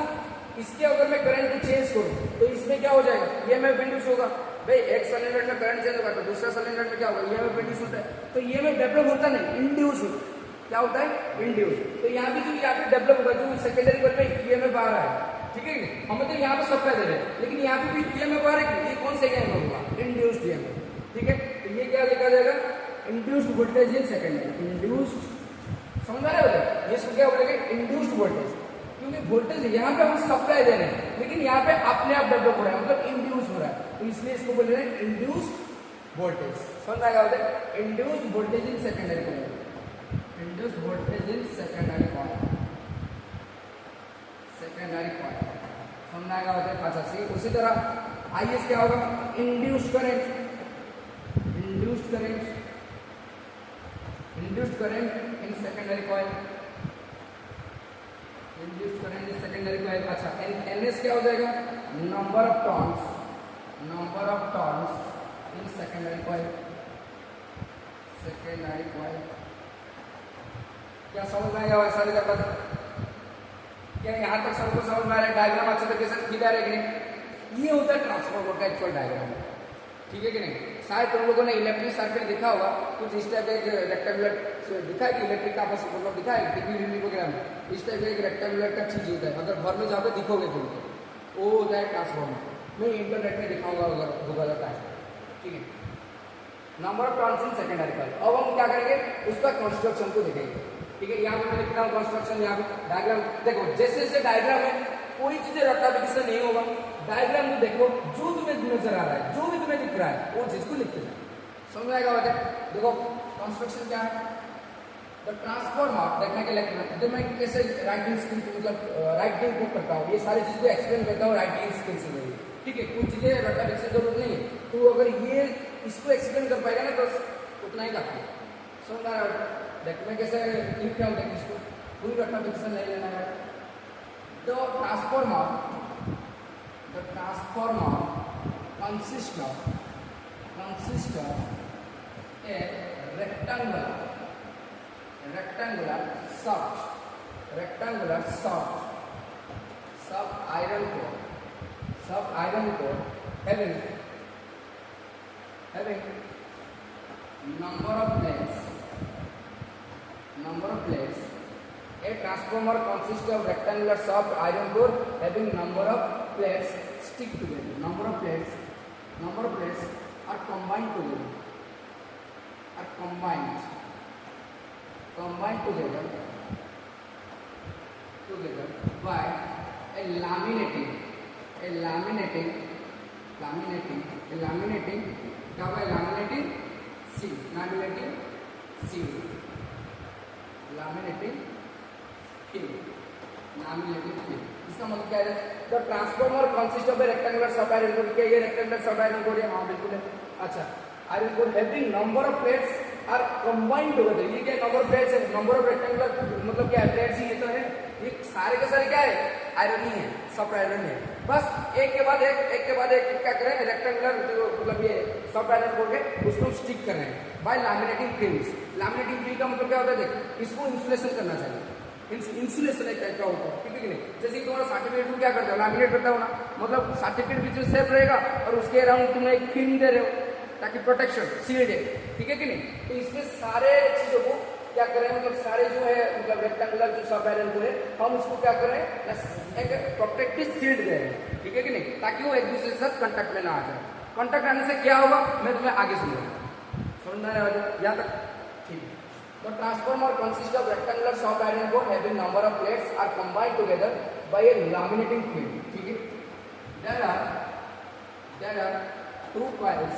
इसके अगर मैं करंट को चेंज करूँ तो इसमें क्या हो जाएगा, EMF इंड्यूस होगा। भाई एक सिलेंडर में करंट चेंज होगा तो दूसरा सिलेंडर में क्या होगा, EMF इंड्यूस होता है। तो EMF डेवलप होता नहीं, इंड्यूस होता, क्या होता है, इंड्यूस। तो यहाँ पे जो यहाँ पे डेवलप होगा, जो सेकेंडरी कॉइल में EMF आ रहा है, ठीक है, हमें तो यहाँ पे सप्लाई दे रहे हैं, लेकिन यहाँ पे भी EMF आ रहा है, ये कौन सा EMF होगा, इंड्यूस्ड EMF, ठीक है। तो ये क्या लिखा जाएगा, induced voltage in secondary, induced. समझ आ रहा है, ये क्या बोलेंगे, इंड्यूस्ड वोल्टेज, क्योंकि वोल्टेज यहाँ पे हम सप्लाई दे रहे हैं, लेकिन यहाँ पे अपने आप डेवलप हो रहा है, मतलब इंड्यूस हो रहा है, तो इसलिए इसको बोल रहे हैं इंड्यूस्ड वोल्टेज। समझ आएगा, induced voltage in secondary coil, induced voltage in secondary coil, समझ आएगा। अच्छा, उसी तरह IS क्या होगा, induced current, induced current, induced current in secondary coil, induced current in secondary coil. अच्छा NS क्या हो जाएगा, number of turns, number of turns in secondary coil, secondary coil. क्या समझ में आया वैसा नहीं करता था क्या, यहाँ तक सबको समझ में आ रहा है, डायग्राम अच्छे तरीके से क्लियर है कि नहीं। ये होता है ट्रांसफार्मर का एक्चुअल डायग्राम, ठीक है कि नहीं। शायद तुम लोगों ने इलेक्ट्रिक सर्किट दिखा होगा, कुछ इस टाइप का एक रेक्टेंगुलर दिखा है कि इलेक्ट्रिक का बस मतलब दिखा है टीवी वगैरह में, इस टाइप का एक रेक्टेंगुलर का चीज होता है, अगर घर में जाकर दिखोगे तुम वो होता है ट्रांसफार्मर। मैं इंटरनेट में दिखाऊंगा अगर होगा जाता है, ठीक है। Number of turns in secondary coil. अब हम क्या करेंगे, उसका कंस्ट्रक्शन को देखेंगे, ठीक है। यहाँ पे मैं लिखता हूँ कंस्ट्रक्शन, यहाँ पे डायग्राम देखो, जैसे जैसे डायग्राम है कोई चीजें रट्टाफिकेशन नहीं होगा, डायग्राम को देखो, जो तुम्हें नजर आ रहा है, जो भी तुम्हें दिख रहा है वो चीज को लिखते जाओ, समझ में आएगा बात है। देखो कंस्ट्रक्शन क्या है, द ट्रांसफार्मर, देखने के लिए तो मैं कैसे राइटिंग स्किल मतलब राइटिंग को करता हूँ, ये सारी चीज को एक्सप्लेन करता हूँ राइटिंग स्किल से, ठीक है। कुछ चीजें रट्टाफिकेशन जरूरत नहीं है, तो अगर ये इसको एक्सप्लेन कर पाएगा ना तो उतना ही काफी है, समझ आ रहा है। देख मैं कैसे लिख रहा हूँ, देख इसको पूरी रट्टाफिकेशन नहीं लेना है। The transformer consist of a rectangular soft iron core having number of plates. A transformer consists of rectangular soft iron core having number of plates stick together. Number of plates are combined together. By a laminating film. इसका मतलब क्या है, the transformer consist of A rectangular सब iron core, क्या ये rectangular सब iron core है, हाँ बिल्कुल है। अच्छा iron core having number of plates are combined together, ये क्या नंबर ऑफ प्लेट्स है, नंबर ऑफ रेक्टेंगुलर मतलब क्या है, प्लेट्स ही ये तो है, ये सारे के सारे क्या है, आयरन ही है, सब आयरन है। बस एक के बाद एक क्या करें, रेक्टेंगुलर जो मतलब ये सब आयरन कोर है उसको स्टिक कर रहे हैं by laminating films. Laminating film का मतलब क्या होता है, देख इसको इंसुलेशन करना चाहिए, इंसुलेशन एक टाइप का होता है, ठीक है कि नहीं। जैसे कि तुम्हारा सर्टिफिकेट को क्या करता है, लैमिनेट करता हो ना, मतलब सर्टिफिकेट बीच में सेफ रहेगा और उसके अराउंड तुम एक फिल्म दे रहे हो ताकि प्रोटेक्शन सील्ड है, ठीक है कि नहीं। तो इसमें सारे चीजों को क्या करें, मतलब सारे जो है मतलब रेक्टेंगुलर जो सब आयरन को है हम उसको क्या करें, एक प्रोटेक्टिव सील्ड दे रहे हैं, ठीक है कि नहीं, ताकि वो एक दूसरे के साथ कांटेक्ट में ना आ जाए। कांटेक्ट आने से क्या होगा मैं तुम्हें आगे समझाऊंगा, समझना है यहाँ तक, ठीक है। The transformer consists of rectangular soft iron core having number of plates are combined together by a laminating film. ठीक है? There are two coils.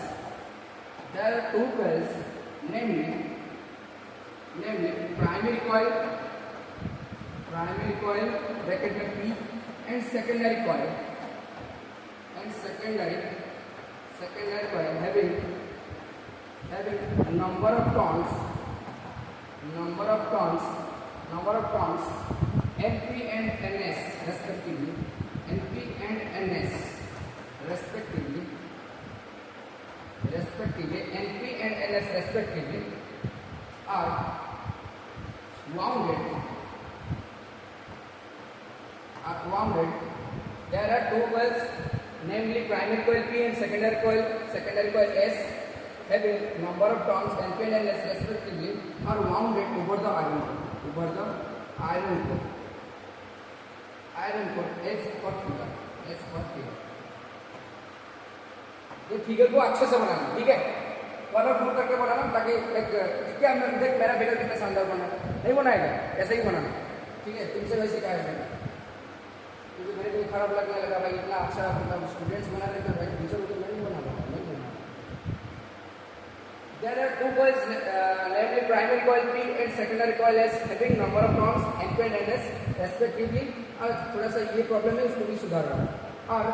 Namely primary coil bracket में P and secondary coil having number of turns NP and NS respectively, are wounded. There are two coils, namely primary coil P and secondary coil S, having number of turns NP and NS respectively are wounded over the iron core. S for figure. ये figure को अच्छे से बनाना, ठीक है, colourful करके बनाना, ताकि क्या देख मेरा फिगर कितना शानदार बना, नहीं बनाएगा ऐसे ही बनाना, ठीक है। तुमसे वही सिखाया मैंने, क्योंकि मेरे को खराब लगने लगा भाई इतना अच्छा मतलब स्टूडेंट्स बना रहे थे भाई, टीचर को तो मैं नहीं बना पाऊंगा, नहीं बना। There are two coils, namely primary coil P and secondary coil S, having number of turns NP and NS respectively। और थोड़ा सा ये प्रॉब्लम है, इसको भी सुधार रहा हूँ, are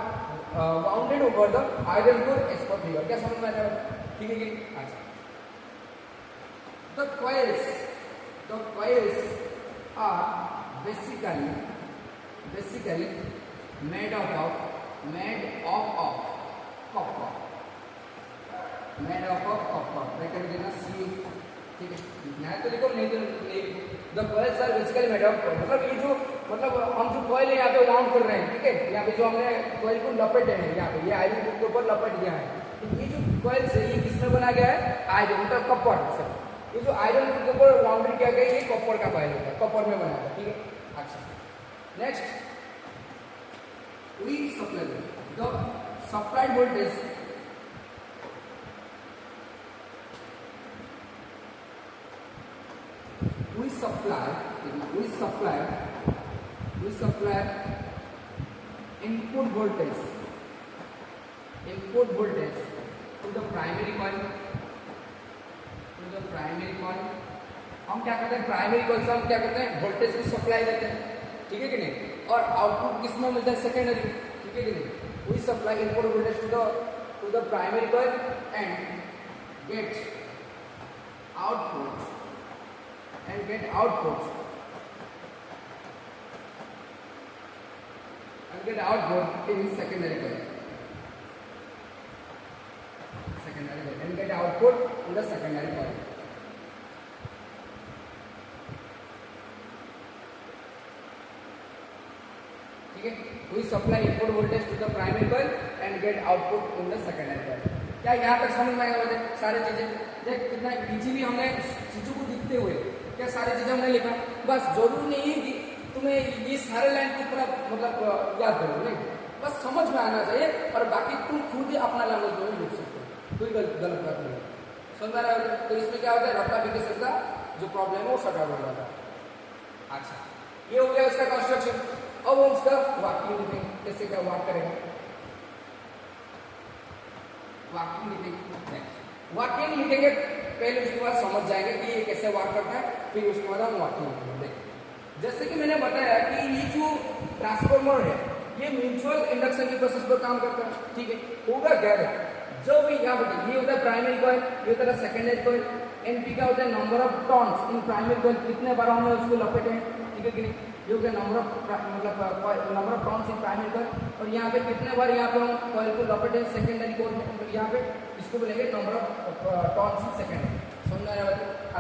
bounded over the iron core as per figure. क्या समझ में आ रहा है? ठीक है कि अच्छा, the coils are basically made up of copper, bracket देना सी, ठीक है, लिखना है तो लिखो, नहीं तो नहीं। The coils are basically made of, मतलब ये जो हम जो कॉइल है यहाँ पे वाउंड कर रहे हैं, ठीक है, यहाँ पे जो हमने कॉइल को लपेटे हैं, यहाँ पे ये आयरन के ऊपर लपेट दिया है, तो ये जो कॉइल है ये किसमें बना गया है? आयरन, मतलब कॉपर से। ये जो आयरन के ऊपर बाउंड्री किया गया है ये कॉपर का कॉइल होता है, कॉपर में बना है, ठीक है। अच्छा, next we supply the supplied voltage we supply input voltage to the primary coil, हम क्या करते हैं? प्राइमरी कॉइल से हम क्या करते हैं? वोल्टेज की सप्लाई देते हैं, ठीक है कि नहीं, और आउटपुट किसमें मिलता है? सेकेंडरी, ठीक है कि नहीं। We supply input voltage to the primary coil and get output in secondary coil, and get output in the secondary coil। ठीक है, we supply input voltage to the primary coil and get output in the secondary coil। क्या यहाँ तक समझ में आएगा? सारी चीजें देख, कितना इजीली हमने चीजों को दिखते हुए क्या सारी चीजें हमने लिखा। बस जरूरी नहीं है कि तुम्हें ये सारे लाइन को पूरा मतलब याद करो, नहीं, बस समझ में आना चाहिए, और बाकी तुम खुद ही अपना लैंग्वेज में लिख सकते हो, कोई गलत बात नहीं है। समझ में आ रहा है? तो इसमें क्या होता है? रफ्तार का जो प्रॉब्लम है वो सॉर्ट आउट हो जाता है। अच्छा, ये हो गया उसका कंस्ट्रक्शन। अब हम उसका वाक्य लिखेंगे, कैसे क्या वाक करेगा? वाक्य लिखेंगे पहले, उसके बाद समझ जाएंगे कि ये कैसे वाक करता है, फिर उसके बाद हम वाक्य लिखेंगे। जैसे कि मैंने बताया कि ये जो ट्रांसफार्मर है ये म्यूचुअल इंडक्शन के प्रोसेस पर काम करता है, ठीक है। होगा क्या है? जो भी यहाँ पर ये होता है प्राइमरी कॉइल, ये होता है सेकेंडरी कॉइल। एनपी का होता है number of turns in primary coil, कितने बार हमने उसको लपेटे हैं, ठीक है कि नहीं। ये हो गया number of turns in primary coil, और यहाँ पे कितने बार यहाँ पे हम कॉइल को लपेटे सेकेंडरी कॉइल में, तो यहाँ पे इसको बोलेंगे number of turns in secondary. समझ में आया?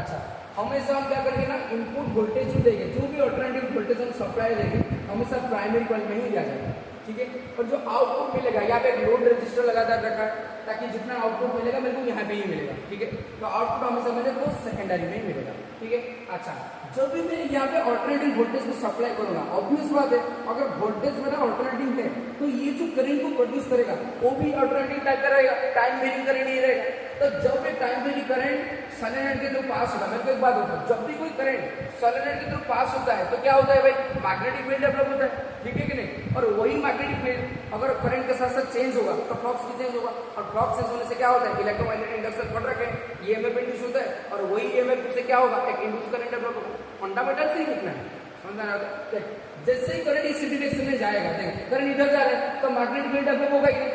अच्छा, हमेशा हम क्या करेंगे ना, इनपुट वोल्टेज ही देंगे, जो भी अल्टरनेटिव वोल्टेज हम सप्लाई देंगे हमेशा प्राइमरी कॉइल में ही दिया जाएगा, ठीक है। और जो आउटपुट मिलेगा, यहाँ पे एक लोड रजिस्टर लगा रखा है ताकि जितना आउटपुट मिलेगा मेरे को यहाँ पे ही मिलेगा, ठीक है। तो आउटपुट हमेशा मेरे को सेकेंडरी में ही मिलेगा, ठीक है। अच्छा, जब भी मैं यहाँ पे अल्टरनेटिव वोल्टेज को सप्लाई करूंगा, ऑब्वियस बात है अगर वोल्टेज मेरा अल्टरनेटिव है तो ये जो करंट को प्रोड्यूस करेगा वो भी अल्टरनेटिव टाइप का रहेगा, टाइम वेरिंग करंट ही रहेगा। तो जब भी टाइम वेरिंग करंट सोलेनोइड के थ्रू पास होगा, मेरे को एक बात होता है, जब भी कोई करंट सोलेनोइड के थ्रू पास होता है तो क्या होता है भाई? मैग्नेटिक फील्ड डेवलप होता है, ठीक है कि नहीं। और वही मैग्नेटिक फील्ड अगर करंट के साथ साथ चेंज होगा तो फ्लक्स भी चेंज होगा, और फ्लक्स चेंज होने से क्या होता है? इलेक्ट्रोमैग्नेटिक इंडक्शन पढ़ रखे हैं, ईएमएफ इंड्यूस होता है, और वही ईएमएफ से क्या होगा? एक इंड्यूस करंट डेवलप होगा। फंडामेंटल से ही लिखना है, समझ रहा है? जैसे ही करंट इसी डायरेक्शन में जाएगा, देख करंट इधर जा रहा है तो मैग्नेटिक फील्ड डेवलप होगा कि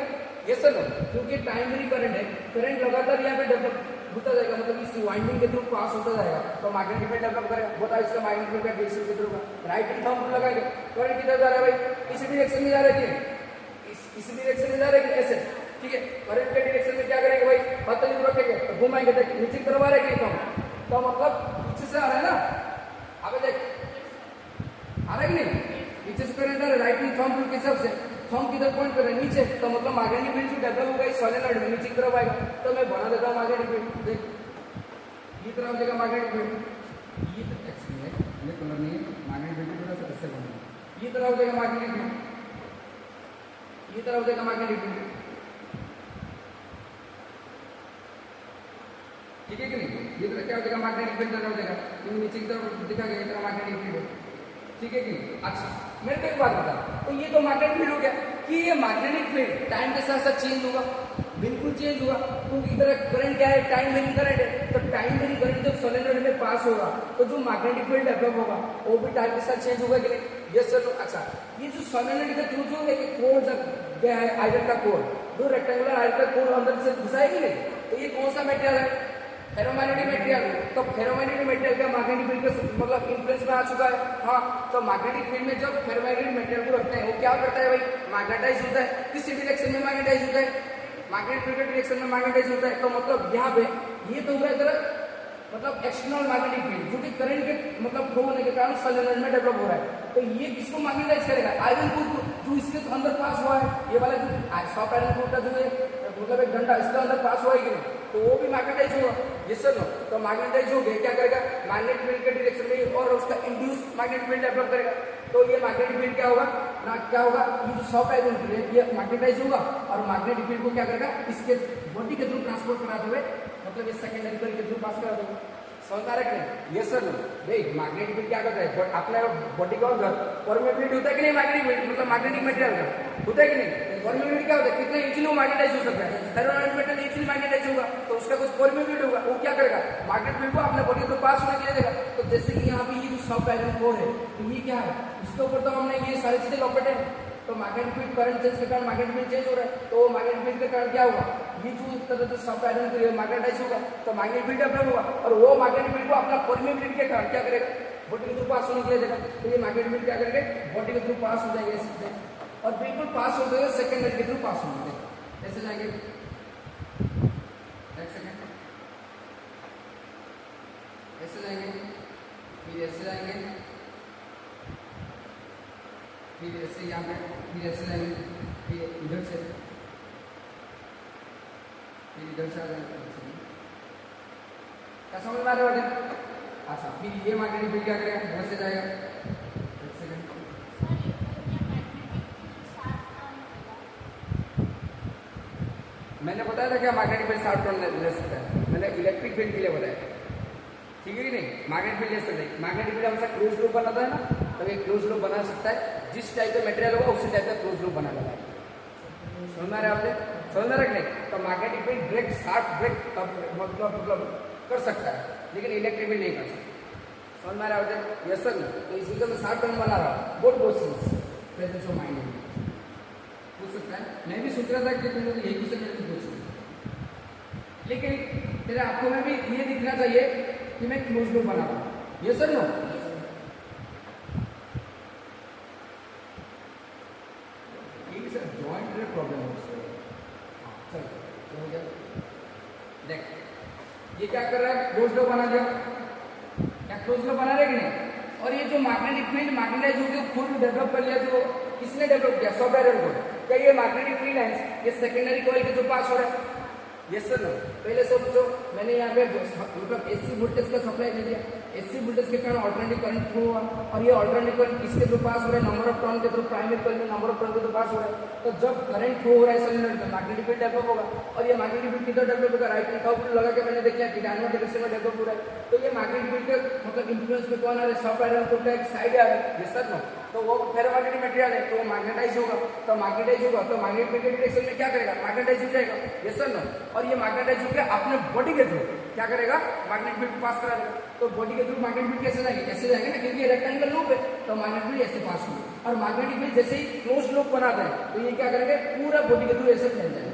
ये सर, क्योंकि टाइम वेरी करंट है, करंट लगातार यहाँ पे डेवलप होता जाएगा, मतलब इस वाइंडिंग के थ्रू पास होता जाएगा तो मैग्नेटिक फील्ड डेवलप करेगा। बताओ इसका मैग्नेटिक फील्ड का डायरेक्शन के थ्रू का राइट हैंड थंब लगाएंगे, करंट किधर जा रहा है भाई? इसी डायरेक्शन में जा रहा है, इसी डायरेक्शन में जा रहा है, ऐसे, ठीक है। करंट के डायरेक्शन में क्या करेंगे भाई? हथेली रखेंगे तो घुमाएंगे, देख नीचे की तरफ आ रहा है तो मतलब पीछे से आ रहा है ना, अबे देख आ रहा है कि नहीं? पीछे से करंट आ रहा है, राइट हैंड थंब के हिसाब से थंब किधर पॉइंट कर रहे हैं? नीचे, तो मतलब मैग्नेटिक फील्ड जो डेवलप होगा इस सोलेनोइड में नीचे की तरफ आएगा। तो मैं बना देता हूँ मैग्नेटिक फील्ड, देख ये तरफ हो जाएगा मैग्नेटिक फील्ड, ये तो एक्चुअली है, ये कलर नहीं है, मैग्नेटिक फील्ड थोड़ा सा ऐसे बनेगा, ये तरफ हो जाएगा मैग्नेटिक फील्ड, ये तरफ हो जाएगा मैग्नेटिक फील्ड, ठीक है कि नहीं। ये तरह क्या हो जाएगा? मैग्नेटिक फील्ड तरफ हो जाएगा, क्योंकि नीचे की तरफ दिखा गया इतना मैग्नेटिक फील्ड है, ठीक है कि नहीं। अच्छा, मेरे को एक बात बता, तो ये तो मैग्नेटिक फील्ड हो गया कि ये मैग्नेटिक फील्ड टाइम के साथ साथ चेंज होगा, बिल्कुल चेंज होगा, क्योंकि इधर करंट क्या है? टाइम वेरिंग करंट है, तो टाइम वेरिंग करंट जब सोलेनोइड में पास होगा तो जो मैग्नेटिक फील्ड डेवलप होगा वो भी टाइम के साथ चेंज होगा कि नहीं? Yes sir. अच्छा, ये जो सोलेनोइड के थ्रू जो है कोर क्या है, आयरन का कोर, जो रेक्टेंगुलर आयरन का कोर अंदर से घुसा है कि नहीं, तो ये कौन सा मटेरियल है, फेरोमैग्नेटिक मटेरियल। तो फेरोमैग्नेटिक मटेरियल का मैग्नेटिक फील्ड का मतलब इन्फ्लुएंस में आ चुका है। हाँ, तो मैग्नेटिक फील्ड में जब फेरोमैग्नेटिक मटेरियल को रखते हैं वो क्या करता है भाई, मैग्नेटाइज होता है। किस डायरेक्शन में मैग्नेटाइज होता है, मैग्नेटिक फील्ड के डायरेक्शन में मैग्नेटाइज होता है। तो मतलब यहाँ पे ये तो हुआ इधर मतलब एक्सटर्नल मैग्नेटिक फील्ड जो कि करंट के मतलब फ्लो होने के कारण सोलेनॉइड में डेवलप हो रहा है। तो ये किसको मैग्नेटाइज करेगा, आयरन को जो इसके अंदर पास हुआ है, ये वाला जो सॉफ्ट आयरन कोर का जो है मतलब एक घंटा इसके अंदर पास हुआ है कि नहीं, तो वो भी मैग्नेटाइज होगा। यस सर नो, तो मैग्नेटाइज हो गया क्या करेगा, मैग्नेटिक फील्ड के डायरेक्शन में और उसका इंड्यूस मैग्नेटिक फील्ड डेवलप करेगा। तो ये मैग्नेटिक फील्ड क्या होगा ना, क्या होगा, ये जो सॉफ्ट आयरन है ये मैग्नेटाइज होगा और मैग्नेटिक फील्ड को क्या करेगा, इसके बॉडी के थ्रू ट्रांसपोर्ट कराते हुए मतलब इस सेकेंडरी कॉइल के थ्रू पास करा देगा। समझ आ रहा है? यस सर नो, भाई मैग्नेटिक फील्ड क्या करता है, अपने बॉडी का अंदर परमेबिलिटी होता है कि नहीं, मैग्नेटिक फील्ड मतलब मैग्नेटिक मटेरियल का होता है कि नहीं, परमेबिलिटी क्या होता है, कितना इजीली वो मैग्नेटाइज हो सकता है, फेरोमैग्नेटिक मटेरियल इजीली मैग्नेटाइज होगा, तो उसका कुछ परमेबिलिटी होगा, वो क्या करेगा, मैग्नेटिक फील्ड को अपने बॉडी को पास होने के लिए देगा। तो जैसे कि यहाँ पे ये जो सॉफ्ट आयरन कोर है, तो ये क्या है, इसके ऊपर तो हमने ये सारी चीजें लॉकेट है, तो मैग्नेटिक फील्ड करंट चेंज के कारण मैग्नेटिक फील्ड चेंज हो रहा है, तो मैग्नेटिक फील्ड के कारण क्या होगा, ये जो तरह से सॉफ्ट आयरन मैग्नेटाइज होगा तो मैग्नेटिक फील्ड डेवलप होगा और वो मैग्नेटिक फील्ड को अपना परमेबिलिटी के कारण क्या करेगा, बॉडी के थ्रू पास होने के लिए देगा। तो ये मैग्नेटिक फील्ड क्या करेंगे, बॉडी के थ्रू पास हो जाएंगे ऐसे और बिल्कुल पास हो जाएगा सेकेंडरी के थ्रू पास होंगे, ऐसे जाएंगे, एक सेकेंड, ऐसे जाएंगे, फिर ऐसे जाएंगे, फिर ऐसे यहाँ पे, फिर ऐसे जाएंगे, फिर इधर से, फिर इधर से आ जाएंगे, क्या समझ में आ रहा है? अच्छा, फिर ये मैग्नेटिक फील्ड क्या करेगा, इधर से जाएगा, एक सेकेंड, मैंने बताया था क्या मैग्नेटिक फील्ड 60 टन ले सकता है, मैंने इलेक्ट्रिक फील्ड के लिए बताया, ठीक है कि नहीं, मैग्नेटिक फील्ड ले सकते हैं। मैग्नेटिक फील्ड हमेशा क्लोज लूप बनाता है ना, तो ये क्लोज लूप बना सकता है, जिस टाइप का मटेरियल होगा उसी टाइप का क्लोज लूप बना लेगा। समझ में आ रहा है आपने, समझ में रखने, तो magnetic field break short break मतलब कर सकता है, लेकिन इलेक्ट्रिक फील्ड नहीं कर सकता। समझ में आ रहा है? Yes sir. तो इसी का मैं 60 टन बना रहा हूँ, both questions presence of mind में पूछ सकता है। मैं भी सोच रहा था कि तुम लोग यही क्वेश्चन मेरे को पूछो, लेकिन तेरे आपको में भी ये दिखना चाहिए कि मैं क्लोज लूप बना रहा हूँ। यस सर नो, ये सर जॉइंट रे प्रॉब्लम है। चल हो गया, देख ये क्या कर रहा है, क्लोज लूप बना दिया, क्या क्लोज लूप बना रहे कि नहीं, और ये जो मैग्नेटिक फील्ड मैग्नेटाइज हो गया, फुल डेवलप कर लिया, जो किसने डेवलप किया, सॉफ्ट आयरन को। क्या ये मैग्नेटिक फील्ड है, ये सेकेंडरी कॉइल के जो पास हो रहा है, यस सर नो। पहले सब जो मैंने यहाँ पे मतलब एसी वोल्टेज का सप्लाई दे दिया, एसी वोल्टेज के कारण ऑल्टरनेटिव करंट फ्लो हुआ और ये ऑल्टरनेटिव करंट किसके थ्रू पास हो रहा है, नंबर ऑफ टर्न के थ्रू, प्राइमरी कॉइल में नंबर ऑफ टर्न के थ्रू पास हो रहा है। तो जब करंट फ्लो हो रहा है सोलेनॉइड में, मैग्नेटिक फील्ड डेवलप होगा और ये मैग्नेटिक फील्ड किधर डेवलप होगा, राइट हैंड कर्व लगा के मैंने देख लिया कि डायनामिक डायरेक्शन में डेवलप हो रहा है। तो ये मैग्नेटिक फील्ड के मतलब इन्फ्लुएंस में कौन आ रहा है, सॉफ्ट आयरन कोर का एक साइड आ रहा है, यस सर नो। तो वो फेरोमैग्नेटिक मटेरियल है, तो वो मैग्नेटाइज होगा, तो मैग्नेटाइज होगा तो मैग्नेटिक फील्ड के डायरेक्शन में क्या करेगा, मैग्नेटाइज हो जाएगा, यस सर नो। और ये मैग्नेटाइज होकर अपने बॉडी के थ्रू क्या करेगा, मैग्नेटिक फील्ड पास करा देगा। तो बॉडी के थ्रू मैग्नेटिक फील्ड कैसे जाएंगे, ऐसे जाएंगे ना, क्योंकि ये रेक्टेंगल लूप है, तो मैग्नेटिक फील्ड ऐसे पास होगा। और मैग्नेटिक फील्ड जैसे ही क्लोज लूप बनाते हैं तो ये क्या करेंगे, पूरा बॉडी के थ्रू ऐसे फैल जाएगा,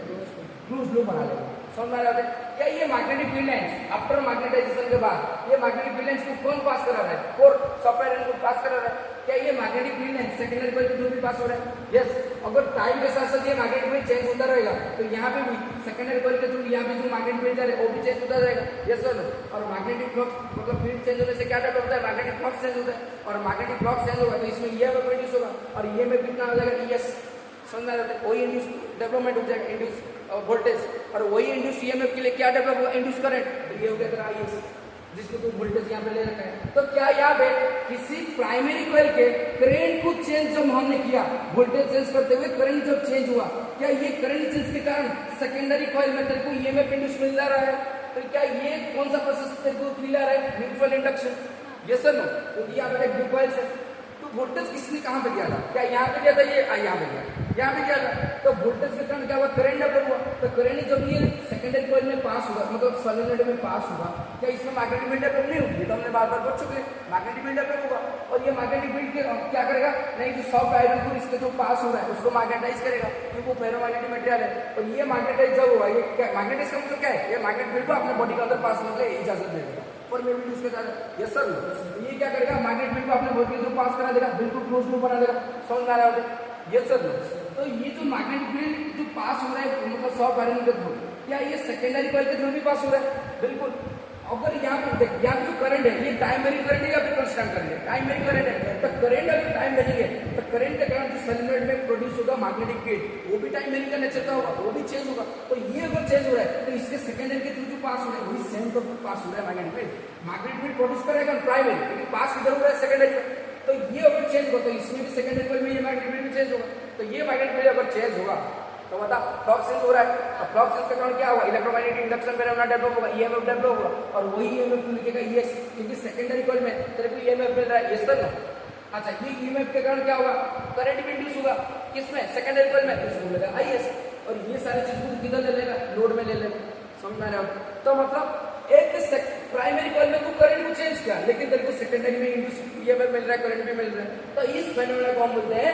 क्लोज लूप बना लेगा। समझ में आ रहा है? क्या ये magnetic field lines after magnetisation के बाद ये मैग्नेटिक फील्ड लाइंस को कौन पास करा रहा है, और सॉफ्ट आयरन को पास करा रहा है। क्या ये magnetic field lines secondary coil के थ्रू भी पास हो रहा है, यस। अगर टाइम के साथ साथ ये मैग्नेटिक फील्ड चेंज होता रहेगा तो यहाँ पे भी सेकेंडरी कॉइल के थ्रू यहाँ पे जो मैग्नेटिक फील्ड जा रहा है वो भी चेंज होता रहेगा, यस सर। और मैग्नेटिक फ्लक्स मतलब फील्ड चेंज होने से क्या डेवलप होता है, मैग्नेटिक फ्लक्स चेंज होता है, और मैग्नेटिक फ्लक्स चेंज होगा तो इसमें ईएमएफ इंड्यूस होगा, और ईएमएफ कितना हो जाएगा, ईएस। समझ में आ रहा है? वही इंड्यूस डेवलपमेंट हो जाएगा, इंड्यूस वोल्टेज, और वही इंड्यूस ईएमएफ के लिए क्या डेवलप होगा, इंड्यूस करंट। तो ये हो गया तेरा आईएस, जिसको तू वोल्टेज यहाँ पे ले रखा है। तो क्या यहाँ पे किसी प्राइमरी कॉइल के करंट को चेंज जब हमने किया, वोल्टेज चेंज करते हुए करंट जब चेंज हुआ, क्या ये करंट चेंज के कारण सेकेंडरी कॉइल में तेरे को ईएमएफ इंड्यूस मिल रहा है? तो क्या ये कौन सा प्रोसेस तेरे को मिल रहा है, mutual induction, yes sir no. क्योंकि यहाँ पे दो कॉइल्स है, तो वोल्टेज किसने कहाँ पे गया था? क्या यहाँ पे गया था? ये यहाँ पे गया, यहाँ पे गया था। तो वोल्टेज के कारण क्या हुआ? करंट डेवलप हुआ। तो करंट जब ये सेकेंडरी कॉइल में पास हुआ, मतलब सोलेनॉइड में पास हुआ, क्या इसमें मैग्नेटिक फील्ड डेवलप नहीं होगी? तो हमने बार बार पढ़ चुके हैं, मैग्नेटिक फील्ड डेवलप होगा। और ये मैग्नेटिक फील्ड क्या करेगा? नहीं, जो सॉफ्ट आयरन को इसके जो पास हो रहा है उसको मैग्नेटाइज करेगा, क्योंकि वो फेरोमैग्नेटिक मटेरियल है। और ये मैग्नेटाइज जब हुआ, ये मैग्नेटाइज का मतलब क्या है? ये मैग्नेटिक फील्ड को अपने बॉडी के अंदर पास होने की इजाजत दे देगा। और मैं भी उसके साथ यस सर, ये क्या करेगा? मैग्नेटिक फील्ड को अपने बॉडी के थ्रू पास करा देगा, बिल्कुल क्लोज लूप बना देगा। समझ में आ रहा है? Yes sir. तो ये जो मैग्नेटिक फील्ड जो पास हो रहा है, मतलब सॉफ्ट आयरन के थ्रू, क्या ये सेकेंडरी कॉइल के थ्रू भी पास हो रहा है? बिल्कुल। अगर यहाँ पे देख, यहाँ पे जो करंट है ये टाइम वेरिंग करंट है या फिर कांस्टेंट करंट है? टाइम वेरिंग करंट है। तो करंट अगर टाइम वेरिंग है तो करंट के कारण जो सोलेनॉइड में प्रोड्यूस होगा मैग्नेटिक फील्ड, वो भी टाइम वेरिंग का नेचर का होगा, वो भी चेंज होगा। तो ये अगर चेंज हो रहा है तो इसके सेकेंडरी के थ्रू जो पास हो रहा है वही सेम तो पास हो रहा है magnetic field. Magnetic field produce करेगा प्राइमरी, लेकिन पास किधर हो रहा है? सेकेंडरी में। तो ये अगर चेंज होगा तो इसमें भी सेकेंडरी कॉइल में ये मैग्नेटिक फील्ड भी चेंज होगा। तो ये मैग्नेटिक फील्ड अगर चेंज होगा तो बता फ्लक्स चेंज हो रहा है। अब फ्लक्स चेंज के कारण क्या होगा? इलेक्ट्रोमैग्नेटिक इंडक्शन फेनोमेना डेवलप होगा, ईएमएफ डेवलप होगा। और वही ईएमएफ लिखेगा ईएस, क्योंकि सेकेंडरी कॉइल में तेरे को ईएमएफ मिल रहा है। यस सर ना? अच्छा, ये ईएमएफ के कारण क्या होगा? करंट इंड्यूस होगा। किसमें? सेकेंडरी कॉइल में। इसको मिलेगा आईएस। और ये सारी चीज को किधर ले लेगा? लोड में ले लेगा। समझ में आ रहा है? तो मतलब एक प्राइमरी कॉइल में तू करंट को चेंज किया, लेकिन तेरे को सेकेंडरी में इंड्यूस ईएमएफ मिल रहा है, करंट भी मिल रहा है। तो इस फेनोमेना को हम बोलते हैं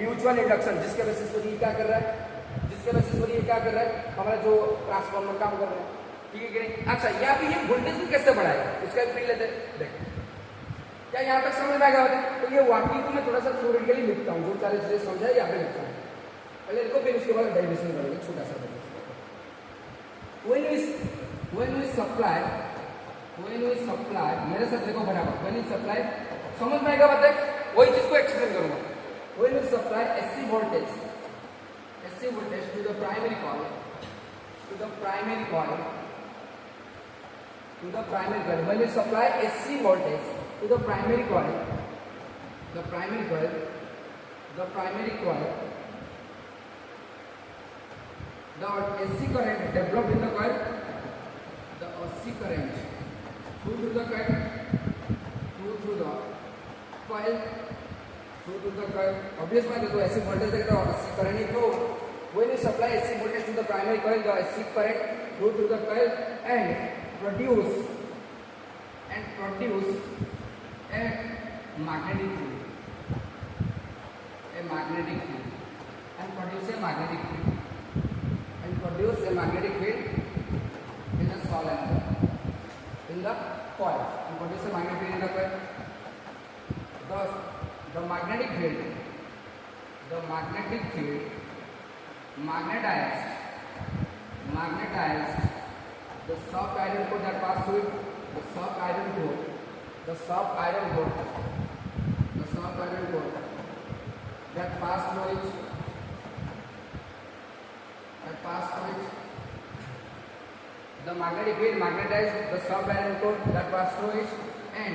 म्यूचुअल इंडक्शन, जिसके बेसिस पर ये क्या कर रहा है? जिसके बेसिस पर ये क्या कर रहा है? हमारा जो ट्रांसफार्मर काम कर रहा है। ठीक है कि नहीं? अच्छा, यहाँ पे ये वोल्टेज को कैसे बढ़ाएगा उसका भी फील लेते हैं। देख, क्या यहाँ तक समझ में आ गया? तो ये वाक्य को मैं थोड़ा सा थ्योरेटिकली लिखता हूँ, जो सारी चीजें समझा यहाँ पे लिखता हूँ पहले इनको, फिर उसके बाद डेरिवेशन करेंगे छोटा सा। when we supply मेरे साथ देखो बराबर, when we supply, समझ में आएगा बात है? वही चीज को एक्सप्लेन करूंगा। when we supply AC voltage to the primary coil, when we supply AC voltage to the primary coil, the AC current developed in the coil, the AC current through the coil, obvious बात है। तो AC voltage देगा तो AC current ही flow होगा। When you supply AC voltage to the primary coil, the AC current flow through the coil and produce a magnetic field, and produce a magnetic field in the solenoid, in the coil, and produce a magnetic field in the coil. Thus, the magnetic field magnetized the soft iron core that passed through it, the soft iron core that passed through it, the magnetic field magnetized the soft iron core that passed through it, and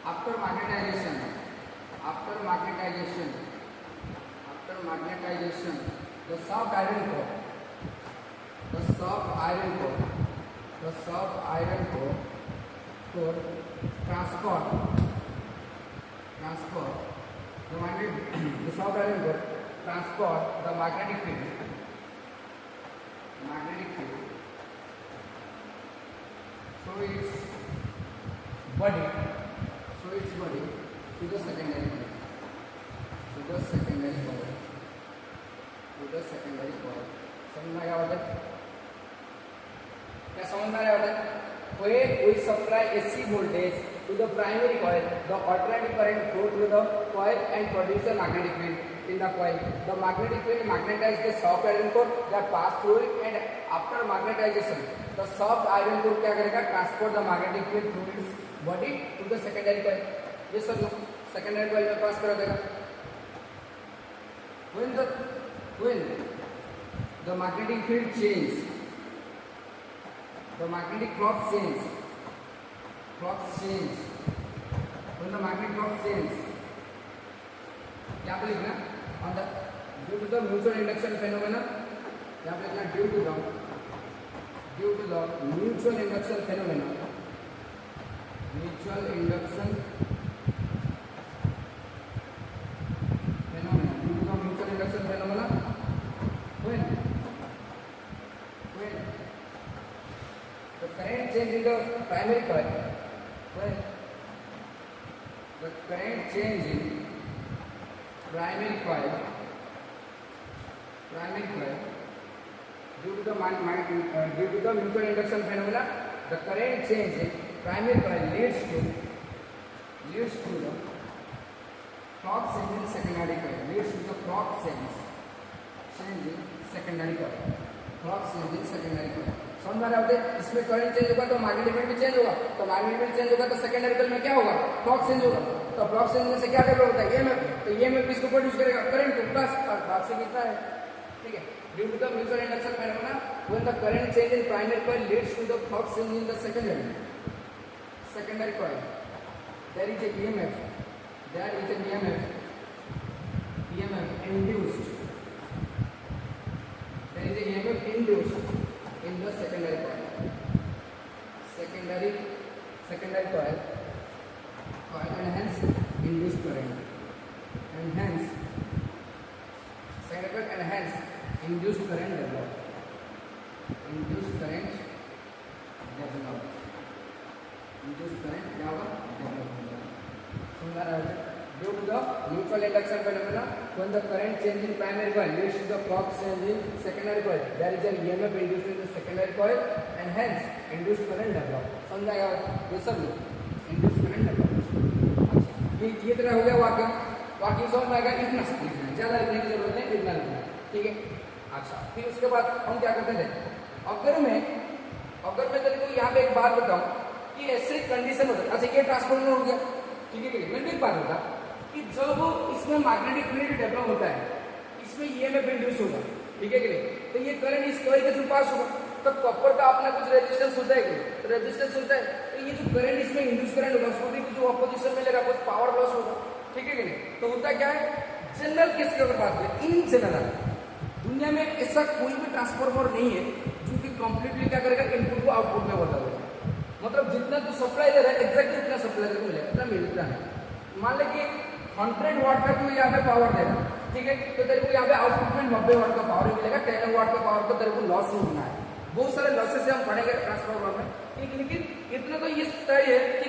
after magnetization, the soft iron core transfer the magnetic field through its body to the secondary coil. समझ में आया? क्या समझ में आया? When we supply AC voltage to the primary coil, the alternating current flow through the coil and produce a magnetic field in the coil. The magnetic field magnetizes the soft iron core that pass through it, and after magnetization, the soft iron core क्या करेगा? Transport the magnetic field through its body to the secondary coil. ये सब लोग secondary coil में pass करा देगा। When the magnetic field change, the magnetic flux change, when the magnetic flux change, यहाँ पे लिखना on the due to the mutual induction phenomena, यहाँ पे लिखना due to the mutual induction phenomena, primary coil, the current change in primary coil due to the mutual induction phenomena, the current change in primary coil leads to the clock change in secondary coil, समझ में आ रहा है? इसमें current change होगा तो magnetic field भी change होगा, तो मैग्नेटिक फील्ड चेंज होगा तो सेकेंडरी कॉइल में क्या होगा, क्लॉक चेंज होगा, तो क्लॉक चेंज होने से क्या डेवलप होता है, ईएमएफ, तो ईएमएफ किसको प्रोड्यूस करेगा, करंट को, प्लस बात से कितना है, ठीक है। Due to the mutual induction phenomena when the current change in primary coil leads to the clock change in the secondary coil, there is an EMF induced, in the secondary coil, and hence induced current, and hence induced current developed. Due to the mutual induction phenomena, when the current change in primary coil leads to the clock change in secondary coil, there is an EMF induced in the secondary coil, and hence induced current developed. समझाएगा ये सब induced current developed. ये तरह हो गया वाक्य समझ में आएगा, इतना लिखना है, ज्यादा लिखने की जरूरत नहीं, इतना लिखना है, ठीक है। अच्छा, फिर उसके बाद हम क्या करते थे, अगर मैं तेरे को यहाँ पे एक बात बताऊं कि ऐसे कंडीशन होता है, अच्छा ये ट्रांसफॉर्मर हो गया, ठीक है, मैं भी एक बात बता कि जब इसमें मैग्नेटिक फील्ड डेवलप होता है, इसमें ईएमएफ इंड्यूस होगा, ठीक है कि नहीं, तो ये करंट इस कॉइल के थ्रू पास होगा, तो कॉपर का अपना कुछ रेजिस्टेंस होता है, तो रेजिस्टेंस होता है, तो ये जो करंट इसमें इंड्यूस करंट होगा उसको भी जो अपोजिशन में लेगा कुछ पावर लॉस होगा, ठीक है कि नहीं। तो होता क्या है, जनरल केस की अगर बात करें, इन जनरल दुनिया में ऐसा कोई भी ट्रांसफॉर्मर नहीं है जो कि कंप्लीटली क्या करेगा, इनपुट को आउटपुट में बदल देगा, मतलब जितना तो सप्लाई दे रहा है एग्जैक्टली उतना सप्लाई को मिलेगा, इतना मिलता है। मान ले कि 100 वाट का तू यहाँ पे पावर देगा, ठीक है, तो तेरे को यहाँ पे आउटपुट में 90 वाट का पावर मिलेगा, 10 वाट का पावर तो तेरे को लॉस नहीं होना है। बहुत सारे लॉसेस हम पढ़ेंगे ट्रांसफॉर्मर में, लेकिन इतना तो ये तय है कि